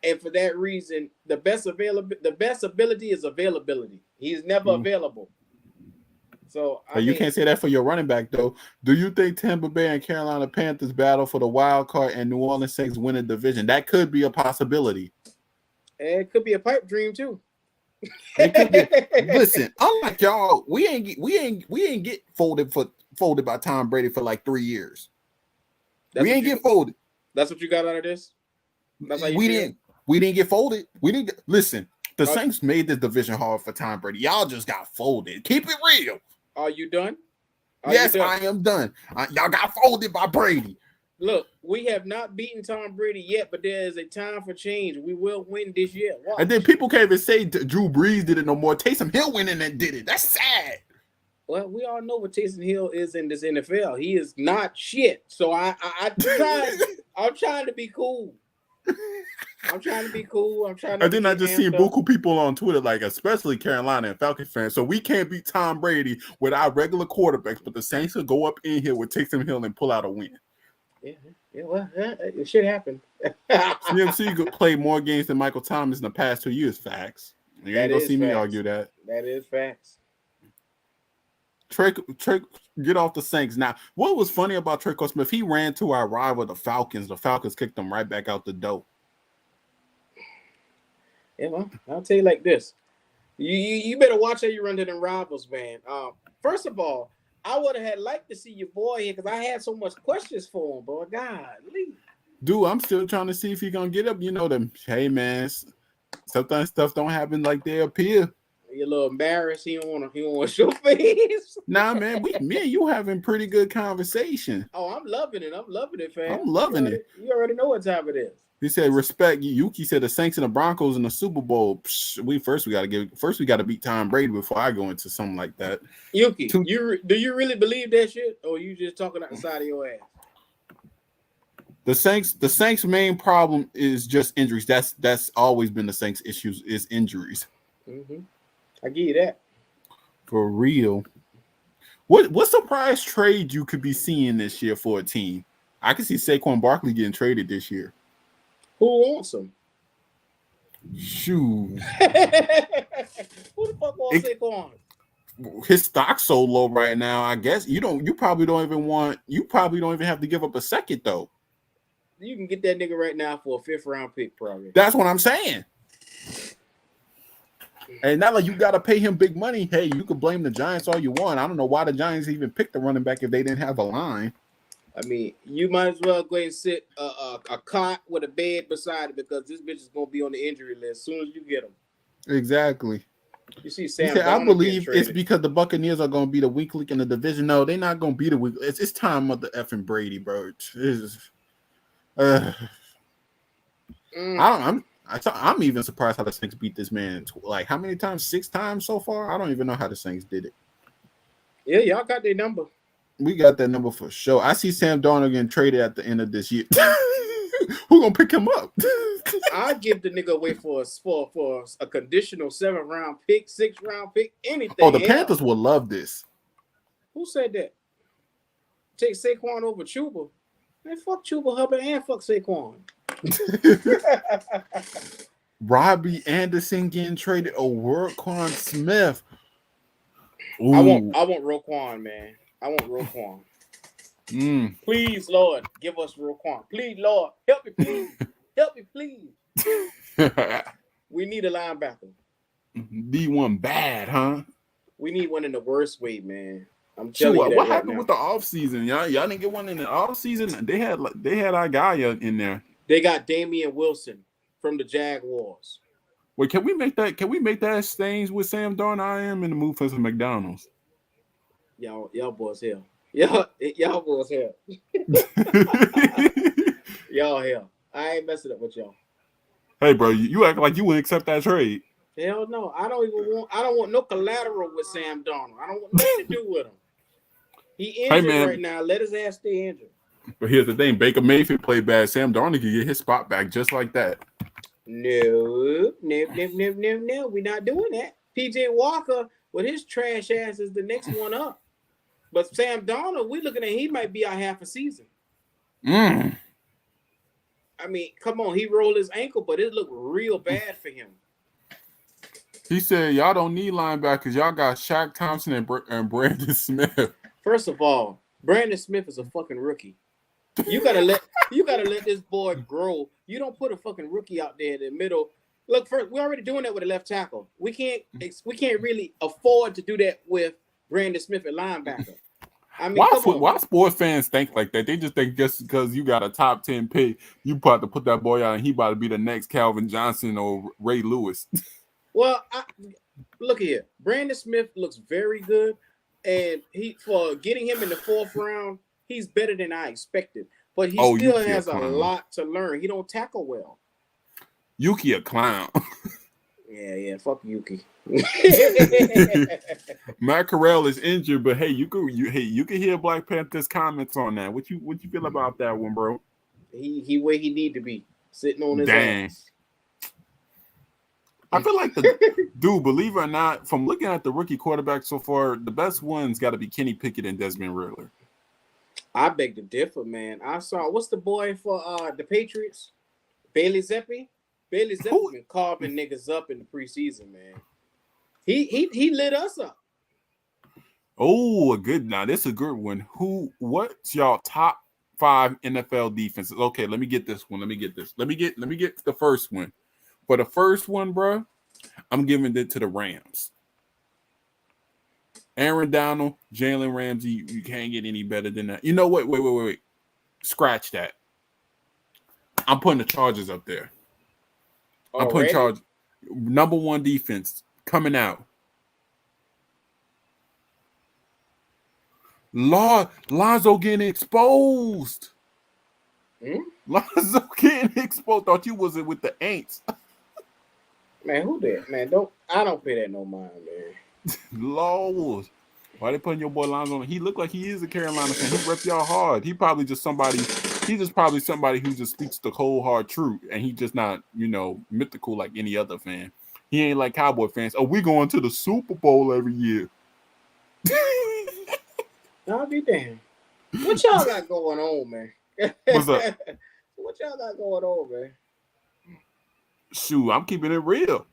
And for that reason, the best ability is availability. He's never available. So you can't say that for your running back, though. Do you think Tampa Bay and Carolina Panthers battle for the wild card and New Orleans Saints win a division? That could be a possibility. It could be a pipe dream too. Listen, unlike y'all, we ain't get folded by Tom Brady for 3 years. We ain't get folded. That's what you got out of this. That's how you feel? We didn't get folded. Listen. The Saints made this division hard for Tom Brady. Y'all just got folded. Keep it real. Are you done? Yes, I am done. Y'all got folded by Brady. Look, we have not beaten Tom Brady yet, but there is a time for change. We will win this year. Watch. And then people can't even say Drew Brees did it no more. Taysom Hill went in and did it. That's sad. Well, we all know what Taysom Hill is in this NFL. He is not shit. So I'm trying to be cool. I'm trying to be cool. I'm trying to. And then I just seen buku people on Twitter, like especially Carolina and Falcons fans. So we can't beat Tom Brady with our regular quarterbacks, but the Saints will go up in here with Taysom Hill and pull out a win. Yeah, well, it should happen. CMC could play more games than Michael Thomas in the past 2 years. Facts. You ain't gonna see me argue that. That is facts. Trey, get off the Saints. Now, what was funny about Tre'Quan Smith? He ran to our rival, the Falcons. The Falcons kicked him right back out the door. Yeah, well, I'll tell you like this. You better watch how you run to them rivals, man. First of all, I would have liked to see your boy here because I had so much questions for him, boy. Golly. Dude, I'm still trying to see if he gonna get up. You know them. Hey, man, sometimes stuff don't happen like they appear. You're a little embarrassed. He don't want to show face. Nah, man, me and you having pretty good conversation. Oh, I'm loving it. I'm loving it, fam. I'm loving it. You already know what time it is. He said, "Respect." Yuki said, "The Saints and the Broncos in the Super Bowl. Psh, we got to beat Tom Brady before I go into something like that." Yuki, do you really believe that shit, or you just talking out the side of your ass? The Saints' main problem is just injuries. That's always been the Saints' issues is injuries. Mm-hmm. I give you that. For real. What surprise trade you could be seeing this year for a team? I can see Saquon Barkley getting traded this year. Who wants him? Shoot. Who the fuck wants Saquon? His stock's so low right now. I guess you probably don't even have to give up a second though. You can get that nigga right now for a 5th round pick, probably. That's what I'm saying. And not like you got to pay him big money. Hey, you could blame the Giants all you want. I don't know why the Giants even picked the running back if they didn't have a line. I mean, you might as well go and sit a cot with a bed beside it because this bitch is going to be on the injury list as soon as you get him. Exactly. You see Sam said, I believe it's because the Buccaneers are going to be the weak link in the division. No, they're not going to be the weak. It's time of the effing Brady, bro. I'm even surprised how the Saints beat this man. Like, how many times? 6 times so far? I don't even know how the Saints did it. Yeah, y'all got their number. We got that number for sure. I see Sam Darnold getting traded at the end of this year. Who gonna pick him up? I'd give the nigga away for a conditional 7th round pick, 6th round pick, anything. Oh, the Panthers will love this. Who said that? Take Saquon over Chuba. Man, fuck Chuba Hubbard and fuck Saquon. Robbie Anderson getting traded. Roquan Smith. Ooh. I want Roquan, man. I want Roquan. Please, Lord, give us Roquan. Please, Lord, help me, please. Help me, please. We need a linebacker. Need one bad, huh? We need one in the worst way, man. I'm telling you that what right happened now. with the offseason? Y'all didn't get one in the offseason? They had our guy in there. They got Damian Wilson from the Jaguars. Wait, can we make that stains with Sam Darnold? I am in the mood for some McDonald's. Y'all boys here. Y'all boys here. Y'all here. I ain't messing up with y'all. Hey, bro, you act like you wouldn't accept that trade. Hell no. I don't want no collateral with Sam Darnold. I don't want nothing to do with him. He injured right now. Let his ass stay injured. But here's the thing. Baker Mayfield played bad. Sam Darnold could get his spot back just like that. No. We're not doing that. PJ Walker with his trash ass is the next one up. But Sam Darnold, we looking at he might be out half a season. I mean, come on. He rolled his ankle, but it looked real bad for him. He said, y'all don't need linebackers. Y'all got Shaq Thompson and Brandon Smith. First of all, Brandon Smith is a fucking rookie. You gotta let this boy grow. You don't put a fucking rookie out there in the middle. Look, first, we're already doing that with a left tackle. We can't really afford to do that with Brandon Smith at linebacker. I mean, why sports fans think like that? They just think just because you got a top 10 pick, you about to put that boy out and he about to be the next Calvin Johnson or Ray Lewis. Well, look here. Brandon Smith looks very good, and for getting him in the 4th round, he's better than I expected. but he Oh, still Yuki a has a clown. lot to learn. He don't tackle well. Yuki a clown. Yeah, fuck Yuki. Matt Corral is injured, but hey, you can hear Black Panther's comments on that. What you feel about that one, bro? he where he need to be, sitting on his Dang. ass. I feel like the dude, believe it or not, from looking at the rookie quarterback so far, the best one's got to be Kenny Pickett and Desmond Riddler. I beg to differ, man. I saw what's the boy for the Patriots? Bailey Zappi. Bailey Zappi been carving niggas up in the preseason, man. He lit us up. Oh, now this is a good one. What's y'all top 5 NFL defenses? Okay, let me get this one. Let me get the first one. For the first one, bro, I'm giving it to the Rams. Aaron Donald, Jalen Ramsey, you can't get any better than that. You know what? Wait. Scratch that. I'm putting the Chargers up there. I'm putting Chargers. Number 1 defense coming out. Lonzo getting exposed. Lonzo getting exposed. Thought you wasn't with the Aints. Man, who that? Man, I don't pay that no mind, man. Lord. Why they putting your boy Lonzo on? He look like he is a Carolina fan. He rep y'all hard. He probably just somebody. He's just probably somebody who just speaks the cold hard truth, and he just not mythical like any other fan. He ain't like Cowboy fans. Oh, we going to the Super Bowl every year. I'll be damned. What y'all got going on, man? What's up? What y'all got going on, man? Shoot, I'm keeping it real.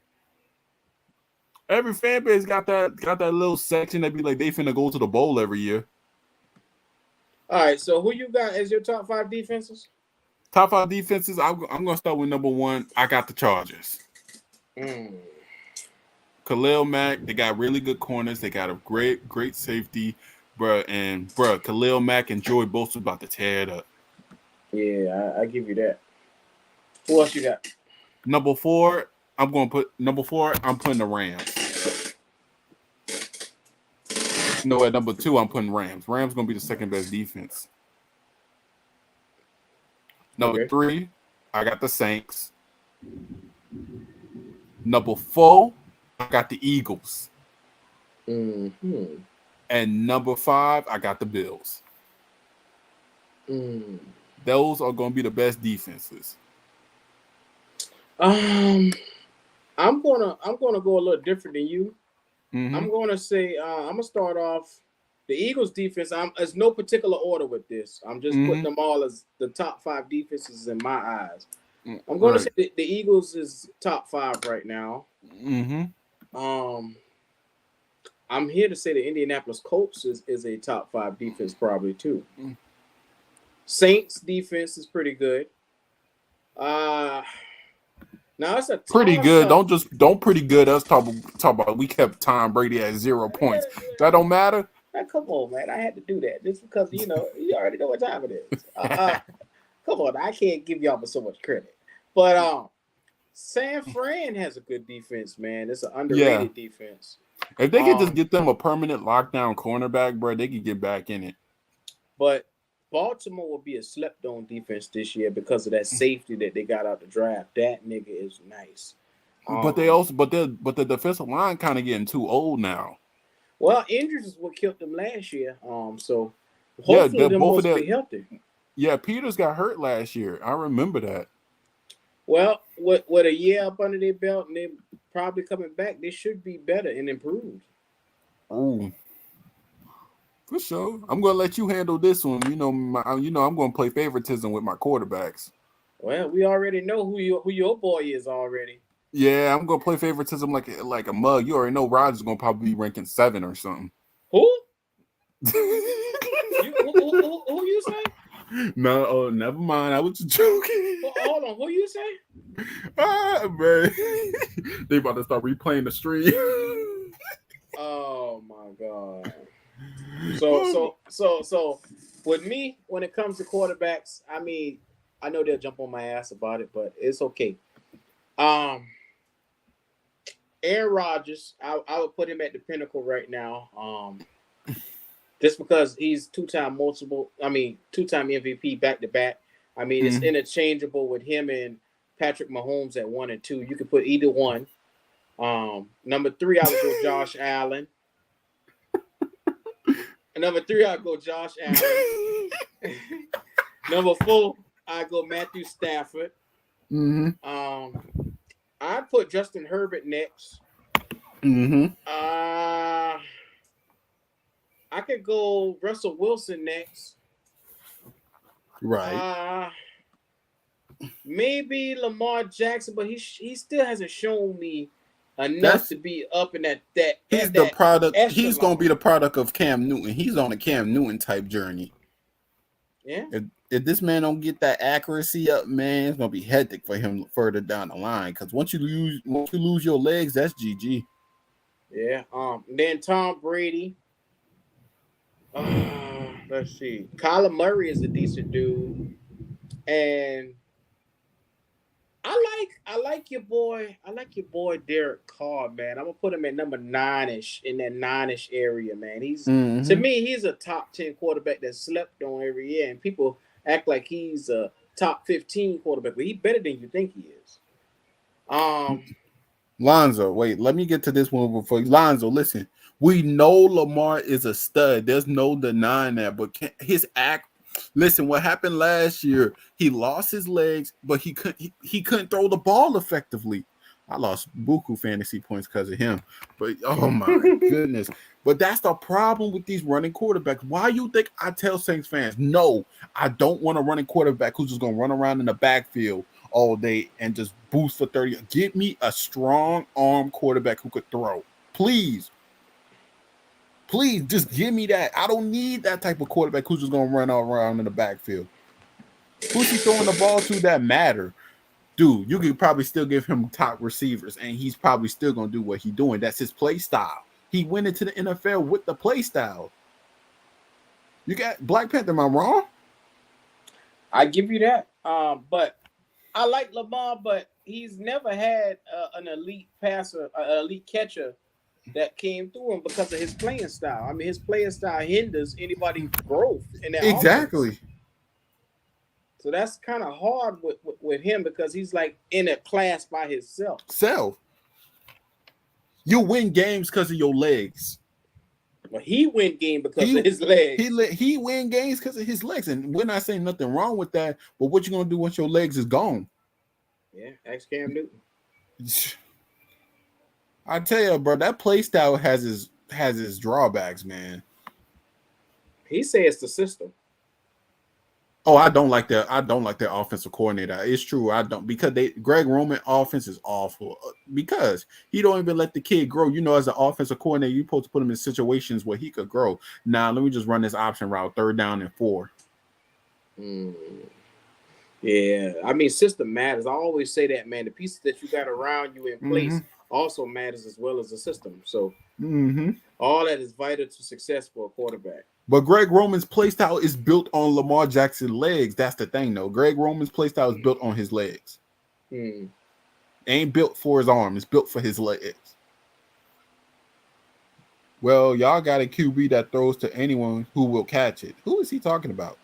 Every fan base got that little section that be like they finna go to the bowl every year. All right, so who you got as your top 5 defenses? Top 5 defenses. I'm gonna start with number 1. I got the Chargers. Khalil Mack. They got really good corners. They got a great safety, bro. And bro, Khalil Mack and Joey Bosa about to tear it up. Yeah, I give you that. Who else you got? Number 4. I'm putting the Rams. No, at number 2, I'm putting Rams. Rams gonna be the second best defense. Number 3, I got the Saints. Number 4, I got the Eagles. Mm-hmm. And number 5, I got the Bills. Those are gonna be the best defenses. I'm gonna go a little different than you. I'm gonna say I'm gonna start off the Eagles defense. There's no particular order with this. I'm just putting them all as the top 5 defenses in my eyes. I'm gonna say the Eagles is top 5 right now. I'm here to say the Indianapolis Colts is a top 5 defense probably too. Saints defense is pretty good. Now it's a pretty good. Don't pretty good. Us talk about we kept Tom Brady at 0 points. That don't matter. Come on, man. I had to do that just because you already know what time it is. Come on, I can't give y'all so much credit. But San Fran has a good defense, man. It's an underrated defense. If they could just get them a permanent lockdown cornerback, bro, they could get back in it. But Baltimore will be a slept-on defense this year because of that safety that they got out the draft. That nigga is nice. But the defensive line kind of getting too old now. Well, injuries is what killed them last year. So hopefully them both be healthy. Yeah, Peters got hurt last year. I remember that. Well, with a year up under their belt and they probably coming back, they should be better and improved. Ooh. For sure. I'm gonna let you handle this one. I'm gonna play favoritism with my quarterbacks. Well, we already know who your boy is already. Yeah, I'm gonna play favoritism like a mug. You already know Rodgers gonna probably be ranking 7 or something. Who? Who you say? No, never mind. I was just joking. Hold on, who you say? Man, they about to start replaying the stream. Oh my god. So with me, when it comes to quarterbacks, I mean, I know they'll jump on my ass about it, but it's okay. Aaron Rodgers, I would put him at the pinnacle right now. just because he's two-time MVP back to back. I mean, it's interchangeable with him and Patrick Mahomes at 1 and 2. You can put either one. Number 3, I would go Josh Allen. Number 3, I'd go Josh Allen. Number 4, I'd go Matthew Stafford. I'd put Justin Herbert next. I could go Russell Wilson next. Right. Maybe Lamar Jackson, but he still hasn't shown me enough to be up in that. He's the product. Echelon. He's going to be the product of Cam Newton. He's on a Cam Newton type journey. Yeah. If this man don't get that accuracy up, man, it's going to be hectic for him further down the line. Because once you lose your legs, that's GG. Yeah. Then Tom Brady. Let's see. Kyler Murray is a decent dude, and I like your boy. I like your boy Derek Carr, man. I'm gonna put him at number 9-ish, in that 9-ish area, man. He's to me, he's a top 10 quarterback that's slept on every year, and people act like he's a top 15 quarterback, but he's better than you think he is. Lonzo, wait, let me get to this one before Lonzo. Listen, we know Lamar is a stud. There's no denying that, but his act. Listen, what happened last year? He lost his legs, but he couldn't throw the ball effectively. I lost buku fantasy points because of him. But oh my goodness! But that's the problem with these running quarterbacks. Why you think I tell Saints fans, no, I don't want a running quarterback who's just gonna run around in the backfield all day and just boost for 30. Give me a strong arm quarterback who could throw, please. Please, just give me that. I don't need that type of quarterback who's just going to run all around in the backfield. Who's he throwing the ball to that matter? Dude, you could probably still give him top receivers, and he's probably still going to do what he's doing. That's his play style. He went into the NFL with the play style. You got Black Panther, am I wrong? I give you that. But I like Lamar, but he's never had an elite passer, an elite catcher that came through him because of his playing style. I mean, his playing style hinders anybody's growth in that exactly. Offense. So that's kind of hard with him because he's like in a class by himself. You win games because of your legs. Well, he win games because of his legs. He win games because of his legs, and we're not saying nothing wrong with that. But what you gonna do once your legs is gone? Yeah, ask Cam Newton. I tell you, bro, that play style has his drawbacks, man. He says the system. Oh, I don't like that. I don't like their offensive coordinator. It's true. I don't because Greg Roman offense is awful because he don't even let the kid grow. You know, as an offensive coordinator, you're supposed to put him in situations where he could grow. Now, let me just run this option route, 3rd down and 4. Yeah, I mean, system matters. I always say that, man. The pieces that you got around you in place also matters as well as the system. So all that is vital to success for a quarterback. But Greg Roman's play style is built on Lamar Jackson's legs. That's the thing, though. Greg Roman's play style is built on his legs. Ain't built for his arm. It's built for his legs. Well, y'all got a QB that throws to anyone who will catch it. Who is he talking about?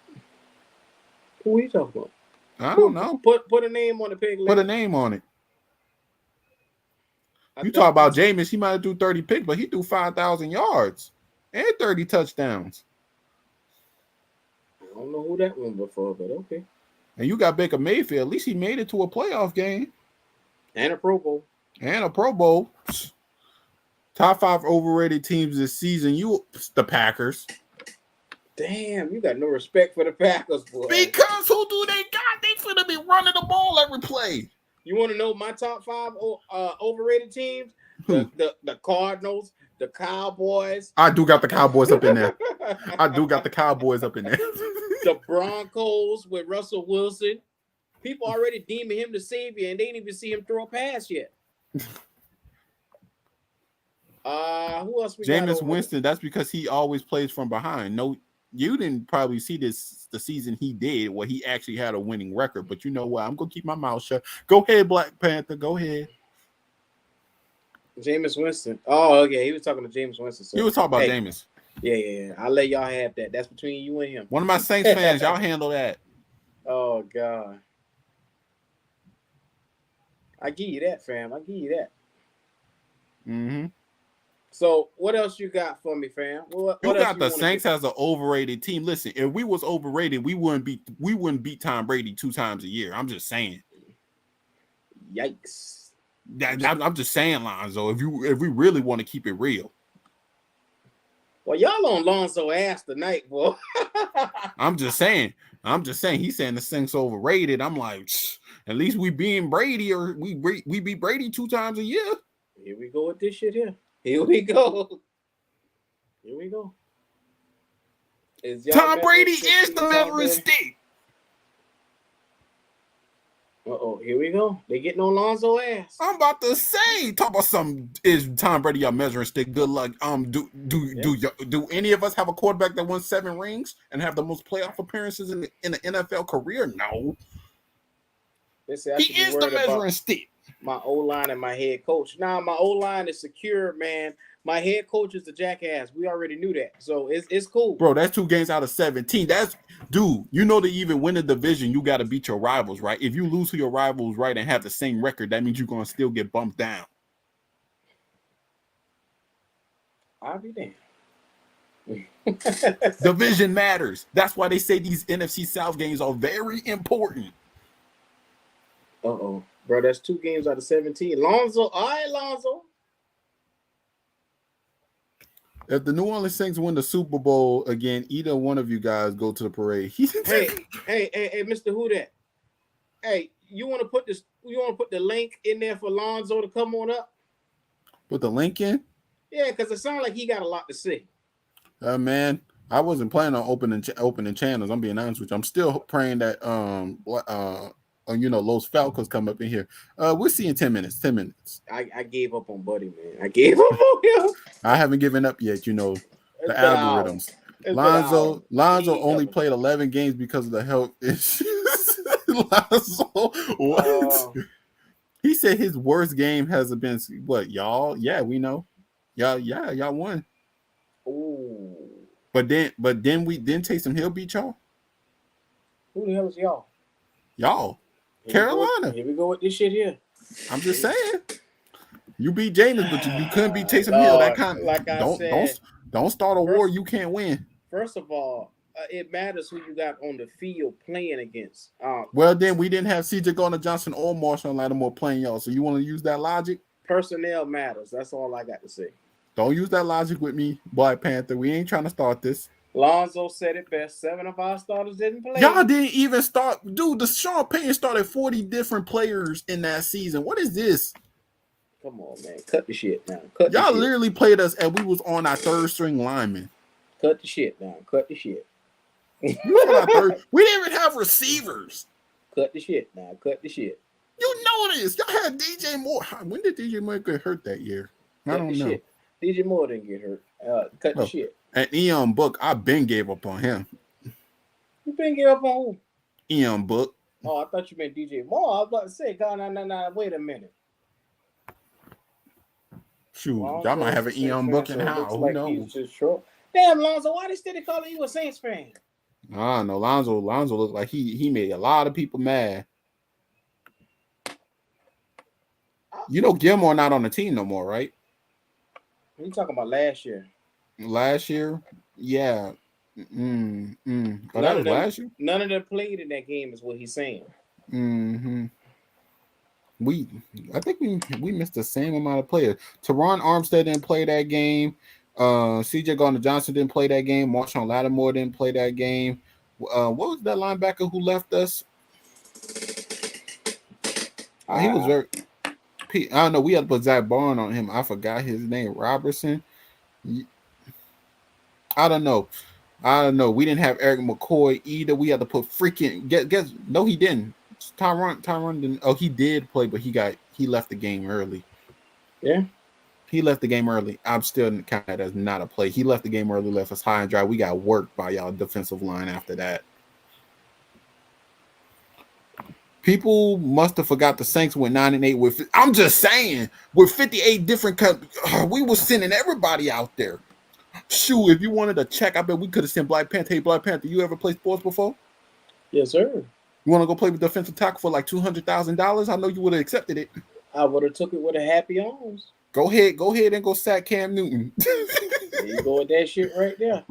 Who are you talking about? I don't know. Put a name on the pig. Put a name on it. You talk about Jameis, he might have threw 30 picks, but he threw 5,000 yards and 30 touchdowns. I don't know who that one before, but okay. And you got Baker Mayfield. At least he made it to a playoff game. And a Pro Bowl. Top 5 overrated teams this season. The Packers. Damn, you got no respect for the Packers, boy. Because who do they got? They finna be running the ball every play. You want to know my top 5 overrated teams? The Cardinals, the Cowboys. I do got the Cowboys up in there. The Broncos with Russell Wilson. People already deeming him the savior, and they didn't even see him throw a pass yet. Who else we got? Jameis Winston. That's because he always plays from behind. No, you didn't probably see the season he did where he actually had a winning record. But you know what? I'm gonna keep my mouth shut. Go ahead, Black Panther. Go ahead. Jameis Winston. Oh, okay. He was talking to Jameis Winston. So. He was talking about Jameis. Yeah. I'll let y'all have that. That's between you and him. One of my Saints fans, y'all handle that. Oh God. I give you that, fam. I give you that. Mm-hmm. So what else you got for me, fam? What You else got you the want Saints as an overrated team. Listen, if we was overrated, we wouldn't beat Tom Brady 2 times a year. I'm just saying. Yikes. I'm just saying, Lonzo. If we really want to keep it real. Well, y'all on Lonzo ass tonight, boy. I'm just saying. He's saying the Saints overrated. I'm like, at least we being Brady, or we beat Brady 2 times a year. Here we go with this shit here. Here we go. Tom Brady is the measuring stick. Here we go. They getting on Lonzo ass. I'm about to say, talk about some. Is Tom Brady your measuring stick? Good luck. Do any of us have a quarterback that won 7 rings and have the most playoff appearances in the NFL career? No. Listen, he is the measuring stick. My O-line and my head coach. Now my O-line is secure, man. My head coach is a jackass. We already knew that, so it's cool. Bro, that's 2 games out of 17. Dude, you know, to even win a division, you got to beat your rivals, right? If you lose to your rivals, right, and have the same record, that means you're going to still get bumped down. I'll be damned. Division matters. That's why they say these NFC South games are very important. Bro, that's 2 games out of 17. Lonzo, all right, Lonzo. If the New Orleans Saints win the Super Bowl again, either one of you guys go to the parade. Hey, Mr. Who that? Hey, you want to put the link in there for Lonzo to come on up? Put the link in? Yeah, because it sounds like he got a lot to say. Man, I wasn't planning on opening channels. I'm being honest with you. I'm still praying that Los Falcons come up in here. We'll see in 10 minutes. 10 minutes. I gave up on Buddy, man. I gave up on him. I haven't given up yet, the algorithms. Lonzo only played 11 games because of the health issues. Lonzo, what? He said his worst game has been what, y'all? Yeah, we know. Y'all won. Ooh. But then Taysom Hill beat y'all. Who the hell is y'all? Y'all. Carolina. Here we go with this shit here. I'm just saying. You beat Jameis, but you couldn't beat Taysom Hill. That kind of like I said, don't start a war you can't win. First of all, it matters who you got on the field playing against. Well, then we didn't have CJ Gardner-Johnson or Marshall Lattimore playing y'all. So you want to use that logic? Personnel matters. That's all I got to say. Don't use that logic with me, Black Panther. We ain't trying to start this. Lonzo said it best. 7 of our starters didn't play. Y'all didn't even start. Dude, the Sean Payton started 40 different players in that season. What is this? Come on, man. Cut the shit now. Y'all literally played us and we was on our 3rd string lineman. Cut the shit now. Cut the shit. We didn't even have receivers. Cut the shit now. Cut the shit. You know this. Y'all had DJ Moore. When did DJ Moore get hurt that year? I don't know. Shit. DJ Moore didn't get hurt. Cut the shit. And Eon Book, I been gave up on him. You been gave up on who? Eon Book. Oh, I thought you meant DJ Moore. I was about to say, God, no, wait a minute. Shoot, y'all might have an Eon Book in how? Who knows? Damn, Lonzo, why they still calling you a Saints fan? I don't know. Lonzo looked like he made a lot of people mad. Gilmore not on the team no more, right? You talking about last year? Last year? Yeah. Oh, that was last year? None of them played in that game is what he's saying. Mm-hmm. I think we missed the same amount of players. Teron Armstead didn't play that game. CJ Gardner-Johnson didn't play that game. Marshawn Lattimore didn't play that game. What was that linebacker who left us? He was very... I don't know. We had to put Zach Barn on him. I forgot his name. Robertson. I don't know. We didn't have Eric McCoy either. We had to put freaking guess. No, he didn't. Tyron didn't. Oh, he did play, but he left the game early. Yeah. He left the game early. I'm still counting that as not a play. He left the game early, left us high and dry. We got worked by y'all defensive line after that. People must have forgot the Saints went 9-8 with. I'm just saying, with 58 different. We were sending everybody out there. Shoot, if you wanted a check, I bet we could have sent Black Panther. Hey, Black Panther, you ever played sports before? Yes, sir. You want to go play with defensive tackle for like $200,000? I know you would have accepted it. I would have took it with a happy arms. Go ahead and go sack Cam Newton. There you go with that shit right there.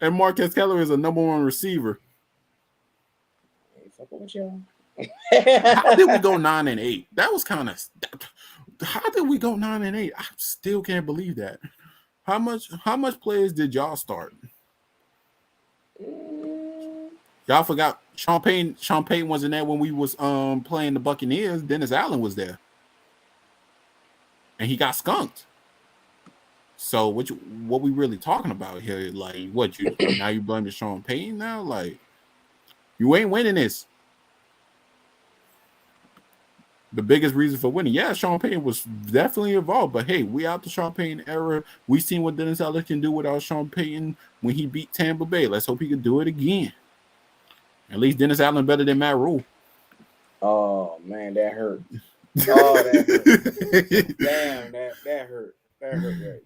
And Marquez Keller is a #1 receiver. Hey, fucking with y'all. How did we go 9-8? That was kind of. How did we go 9-8? I still can't believe that. How much players did y'all start? Y'all forgot Sean Payton wasn't there when we was playing the Buccaneers. Dennis Allen was there, and he got skunked. So what we really talking about here? Like, what you now you blaming Sean Payton now? Like, you ain't winning this. The biggest reason for winning, yeah, Sean Payton was definitely involved. But hey, we out the Sean Payton era. We seen what Dennis Allen can do without Sean Payton when he beat Tampa Bay. Let's hope he can do it again. At least Dennis Allen better than Matt Rule. Oh man, that hurt. Oh, that hurt. Damn, that hurt. That hurt right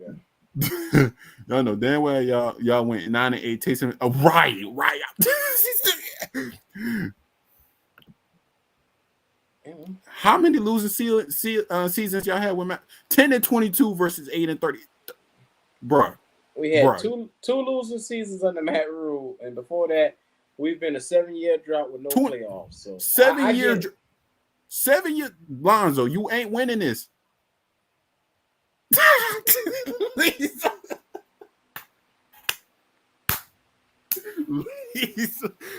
there. Y'all know damn well y'all went 9-8. Tasting right. How many losing seasons y'all had with Matt? 10-22 versus 8-30. Bruh. We had two losing seasons under Matt Rule, and before that, we've been a 7-year drought with no playoffs. So 7 years. 7 years, Lonzo, you ain't winning this.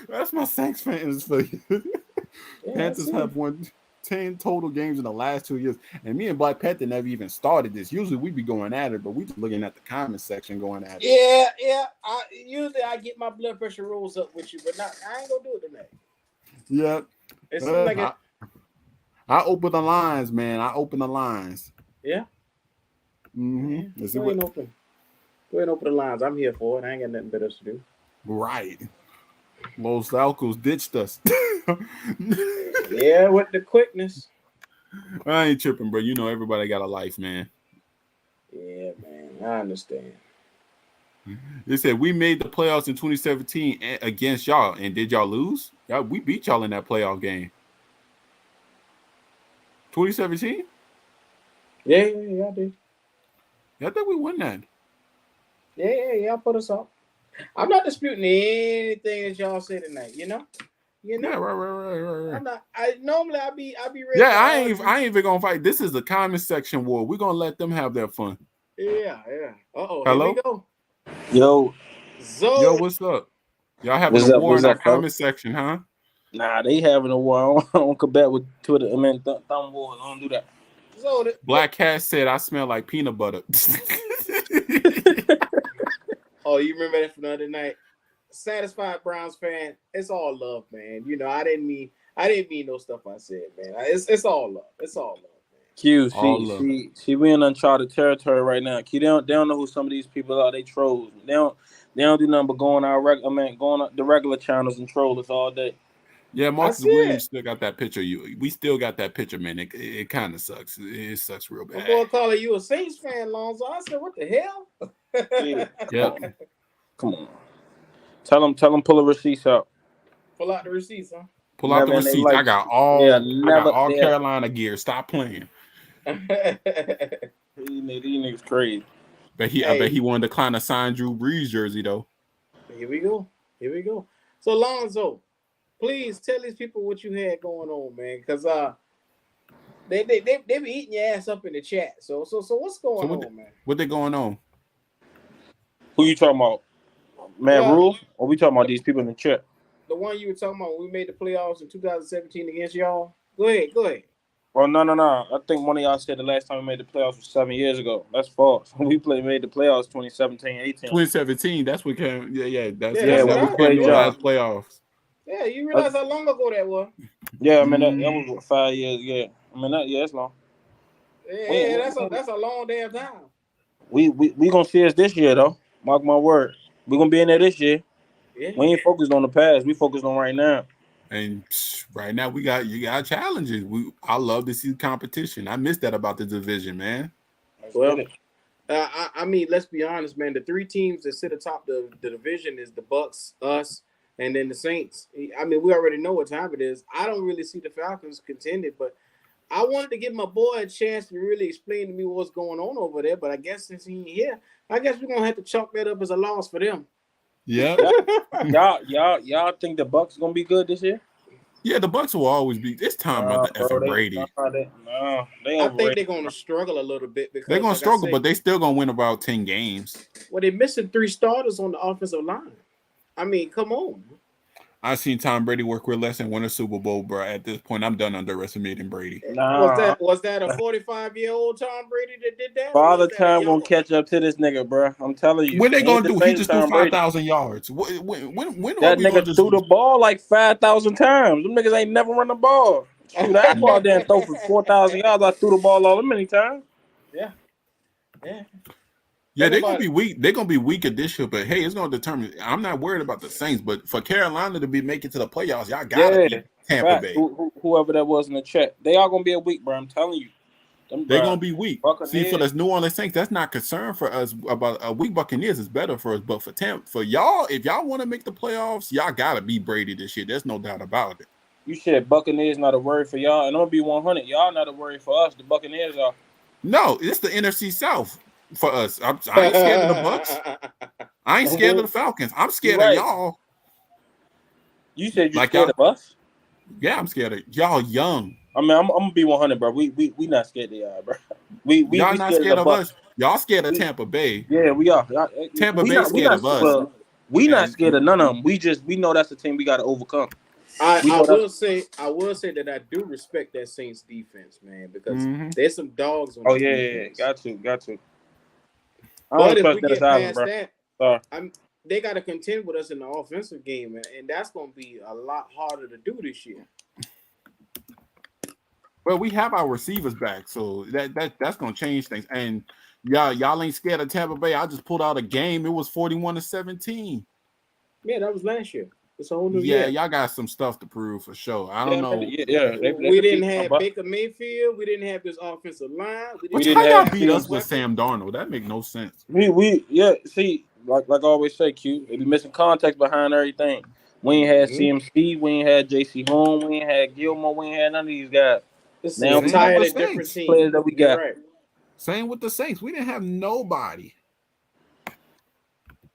That's my Saints fans for you. Yeah, Panthers have won 10 total games in the last 2 years, and me and Black Panther never even started this. Usually we be going at it, but we just looking at the comment section going at it. Yeah. Usually I get my blood pressure rolls up with you, but I ain't gonna do it tonight. Yeah, it's like I open the lines, man. I open the lines. Yeah. Mm-hmm. Go ahead and open the lines. I'm here for it. I ain't got nothing better to do. Right. Los Falcons ditched us. Yeah, with the quickness. I ain't tripping, bro. You know everybody got a life, man. Yeah, man. I understand. They said we made the playoffs in 2017 against y'all, and did y'all lose? We beat y'all in that playoff game. 2017? Yeah, I did. I think we won that. Yeah, put us up. I'm not disputing anything that y'all say tonight, you know? Yeah, right. I'm not. Normally I be ready. Yeah, I ain't even gonna fight. This is the comment section war. We're gonna let them have their fun. Yeah. Uh-oh. Hello? Here we go. Yo, what's up? Y'all having a war in that comment section, huh? Nah, they having a war. I don't combat with Twitter. I mean, thumb wars. I don't do that. Black Cat said I smell like peanut butter. Oh, you remember that from the other night? Satisfied Browns fan. It's all love, man. You know, I didn't mean no stuff I said, man. It's all love. It's all love, man. Q, see, we in uncharted territory right now. Q, they don't know who some of these people are. They trolls. They don't do nothing but going on the regular channels and troll us all day. Yeah, Marcus Williams still got that picture. We still got that picture, man. It kind of sucks. It sucks real bad. My boy calling you a Saints fan, Lonzo. I said, what the hell? Yeah. Come on. Tell them pull the receipts out. Pull out the receipts, huh? Pull out the receipts. I got all Carolina gear. Stop playing. These niggas crazy. I bet he wanted to climb a signed Drew Brees jersey though. Here we go. So Lonzo, please tell these people what you had going on, man, because they be eating your ass up in the chat. So what's going on, man? What they going on? Who you talking about? Matt Rule? Or we talking about these people in the chat? The one you were talking about when we made the playoffs in 2017 against y'all? Go ahead. Oh, no. I think one of y'all said the last time we made the playoffs was 7 years ago. That's false. We made the playoffs 2017-18. 2017, that's what came. Yeah. That's when we played the last playoffs. Yeah, you realize how long ago that was? Yeah, I mean, that was 5 years. Yeah. I mean, that's long. Yeah, that's a long damn time. We going to see us this year, though. Mark my word. We're going to be in there this year. Yeah. We ain't focused on the past. We focused on right now. And right now you got challenges. I love to see competition. I miss that about the division, man. Well, I mean, let's be honest, man. The three teams that sit atop the division is the Bucks, us, and then the Saints. I mean, we already know what time it is. I don't really see the Falcons contended, but I wanted to give my boy a chance to really explain to me what's going on over there. But I guess since he ain't here, I guess we're gonna have to chalk that up as a loss for them. Yeah. Y'all think the Bucks gonna be good this year? Yeah, the Bucks will always be. It's time about the effing Brady. I think they're going to struggle a little bit because they're going to struggle, but they still going to win about 10 games. Well, they're missing 3 starters on the offensive line. I mean, come on. I've seen Tom Brady work with less and win a Super Bowl, bro. At this point, I'm done underestimating Brady. Was that a 45-year-old Tom Brady that did that? Father Time gonna catch up to this nigga, bro. I'm telling you. When they gonna do? He just threw 5,000 yards. When that nigga threw the ball like 5,000 times. Them niggas ain't never run the ball. Shoot, I go out there and throw for 4,000 yards. I threw the ball all them many times. Yeah, they're gonna be weak. They're gonna be weaker this year, but hey, it's gonna determine. I'm not worried about the Saints, but for Carolina to be making to the playoffs, y'all gotta beat Tampa Bay. Whoever that was in the chat, they are gonna be a weak, bro. I'm telling you, they're gonna be weak. See, for the New Orleans Saints, that's not concern for us about a weak Buccaneers is better for us, but for Tampa, for y'all, if y'all want to make the playoffs, y'all gotta beat Brady this year. There's no doubt about it. You said Buccaneers not a worry for y'all, and I'm gonna be 100. Y'all not a worry for us. The Buccaneers are. No, it's the NFC South. For us, I ain't scared of the Bucks. I ain't scared of the Falcons. I'm scared of y'all. You said you're scared of us? Yeah, I'm scared of y'all. Young. I mean, I'm gonna be 100, bro. We not scared of y'all, bro. Y'all not scared of us. Y'all scared of Tampa Bay. Yeah, we are. Tampa Bay scared of us. Well, we not scared of none of them. We know that's the team we got to overcome. I will say that I do respect that Saints defense, man, because there's some dogs on. Oh yeah, got to. But if we get past that, they got to contend with us in the offensive game, and that's going to be a lot harder to do this year. Well, we have our receivers back, so that's going to change things. And y'all ain't scared of Tampa Bay. I just pulled out a game. It was 41-17. Yeah, that was last year. It's a whole new year. Yeah, y'all got some stuff to prove for sure. I don't know. Yeah, we didn't have Baker Mayfield. We didn't have this offensive line. How y'all beat us with Sam Darnold? That make no sense. See, like I always say, Q, they be missing context behind everything. We ain't had CMC. We ain't had JC Horn. We ain't had Gilmore. We ain't had none of these guys. This is entirely different team. Players that we got. Right. Same with the Saints. We didn't have nobody.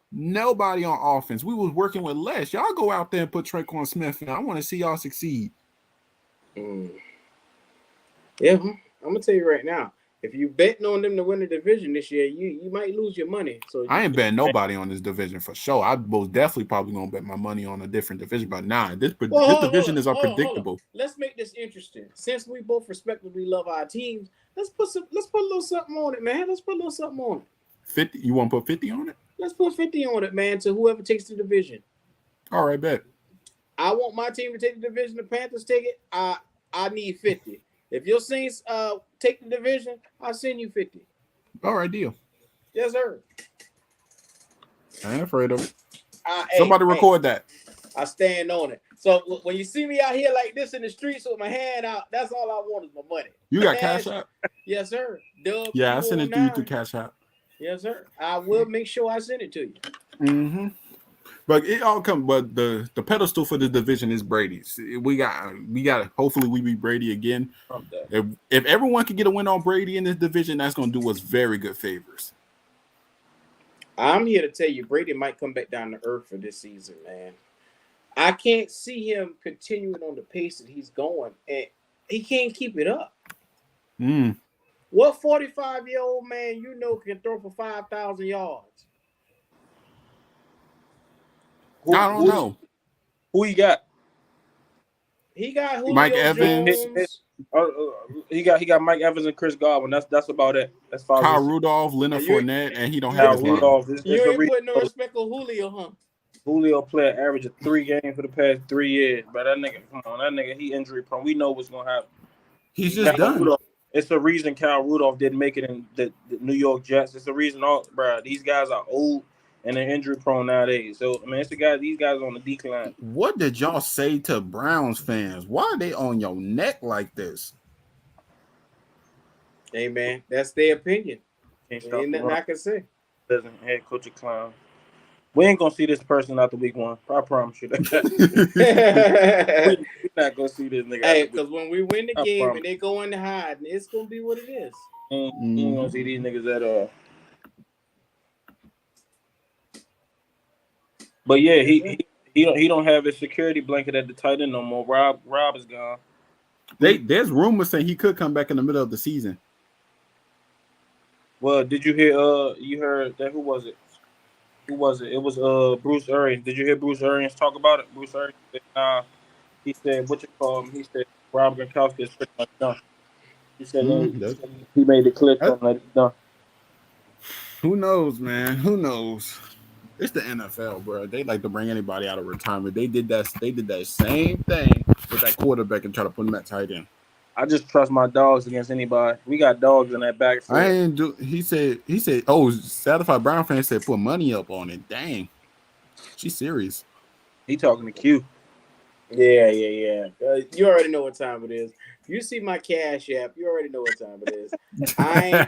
Nobody on offense. We was working with less. Y'all go out there and put Tre'Quan Smith in. I want to see y'all succeed. Yeah, I'm gonna tell you right now. If you betting on them to win the division this year, you might lose your money. So I ain't betting nobody on this division for sure. I most definitely probably gonna bet my money on a different division, but this division is unpredictable. Let's make this interesting. Since we both respectively love our teams, let's put a little something on it, man. Let's put a little something on it. 50? You want to put 50 on it? Let's put 50 on it, man, to whoever takes the division. All right, bet. I want my team to take the division. The Panthers take it. I need 50. If your Saints take the division, I'll send you 50. All right, deal. Yes, sir. I ain't afraid of it. Somebody record that. I stand on it. So when you see me out here like this in the streets with my hand out, that's all I want is my money. You got Cash App? Yes, sir. Dub, yeah, I send it to you through Cash App. Yes, sir. I will make sure I send it to you. Mm-hmm. But it all comes. But the pedestal for this division is Brady's. We got. Hopefully, we beat Brady again. If everyone can get a win on Brady in this division, that's going to do us very good favors. I'm here to tell you, Brady might come back down to earth for this season, man. I can't see him continuing on the pace that he's going, and he can't keep it up. What 45-year-old man can throw for 5,000 yards? I don't know. Who he got? He got Julio Mike Evans. He got Mike Evans and Chris Godwin. That's about it. That's Kyle Rudolph, Leonard Fournette, and he don't have his Rudolph. You ain't putting no respect on Julio, huh? Julio played an average of 3 games for the past 3 years. But that nigga, he injury prone. We know what's gonna happen. He's just done. Rudolph, it's the reason Kyle Rudolph didn't make it in the New York Jets. It's the reason these guys are old and they're injury prone nowadays. So it's these guys on the decline. What did y'all say to Browns fans? Why are they on your neck like this? Hey man, that's their opinion. Can't stop Ain't the nothing run. I can say. Doesn't head coach a clown. We ain't gonna see this person after week 1. I promise you that. Hey, we not gonna see this nigga after week. because when we win the I game promise. and they go into hide, it's gonna be what it is. You ain't gonna see these niggas at all. But yeah, he don't have his security blanket at the tight end no more. Rob is gone. There's rumors saying he could come back in the middle of the season. Well, did you hear? You heard that? Who was it? It was Bruce Arians. Did you hear Bruce Arians talk about it? Bruce Arians said, nah. He said, what you call him? He said Rob Gronkowski is pretty much done. He said he made it clear to him that he's done. Who knows, man? Who knows? It's the NFL, bro. They like to bring anybody out of retirement. They did that same thing with that quarterback and try to put him at tight end. I just trust my dogs against anybody. We got dogs in that backfield. I ain't do. He said. Oh, Satisfied Brown fan said put money up on it. Dang, she's serious. He talking to Q. Yeah. You already know what time it is. You see my Cash App. You already know what time it is. I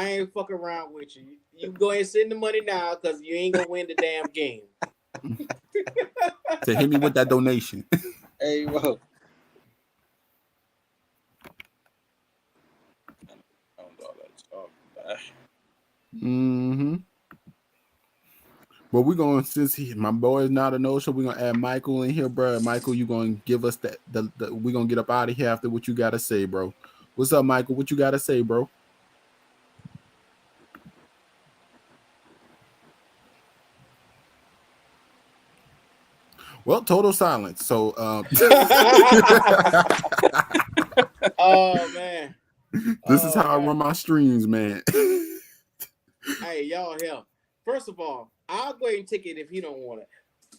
ain't fuck around with you. You go ahead and send the money now because you ain't gonna win the damn game. To hit me with that donation. Hey, whoa. But we're going, since my boy is not a no-show, we're gonna add Michael in here, bro. Michael, you gonna give us that we're gonna get up out of here after what you gotta say, bro. What's up, Michael? What you gotta say, bro? Well, total silence. So oh man. This is how I run my streams, man. Hey, y'all help. First of all, I'll go ahead and take it if he don't want it.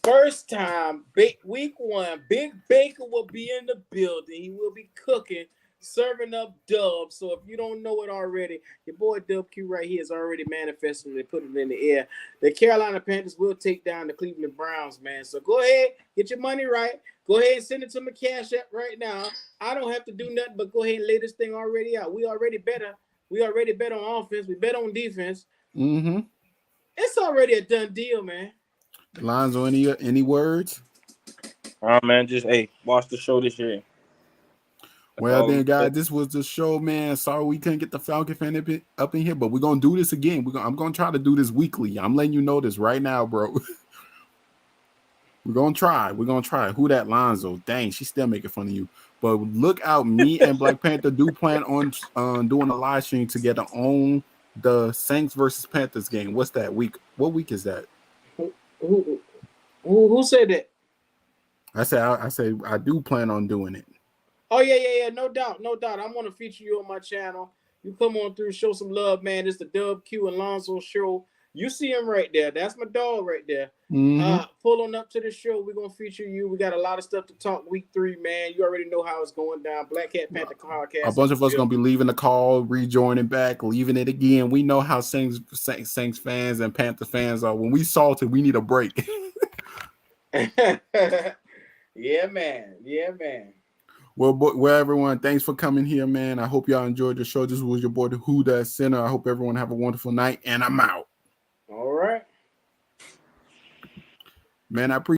First time, week 1, Big Baker will be in the building. He will be cooking, serving up dubs. So if you don't know it already, your boy Dub Q right here is already manifesting and put it in the air. The Carolina Panthers will take down the Cleveland Browns, man. So go ahead, get your money right. Go ahead and send it to my Cash App right now. I don't have to do nothing but go ahead and lay this thing already out. We already better. We already bet on offense. We bet on defense. Mm-hmm. It's already a done deal, man. Lonzo, any words? Man, just watch the show this year. Well then, guys, this was the show, man. Sorry we couldn't get the Falcon fan up in here, but we're gonna do this again. I'm gonna try to do this weekly. I'm letting you know this right now, bro. We're gonna try. Who that Lonzo? Dang, she's still making fun of you. But look out, me and Black Panther do plan on doing a live stream together on the Saints versus Panthers game. What's that week? What week is that? Who said that? I said I do plan on doing it. Oh yeah. No doubt. I want to feature you on my channel. You come on through, show some love, man. It's the Dub Q and Lonzo show. You see him right there. That's my dog right there. Pull on up to the show. We're gonna feature you. We got a lot of stuff to talk week 3, man. You already know how it's going down. Black Cat Panther podcast. A bunch of us gonna be leaving the call, rejoining back, leaving it again. We know how Saints fans and Panther fans are. When we salted, we need a break. Yeah, man. Well, everyone, thanks for coming here, man. I hope y'all enjoyed the show. This was your boy, the Who That Center. I hope everyone have a wonderful night, and I'm out. All right. Man, I appreciate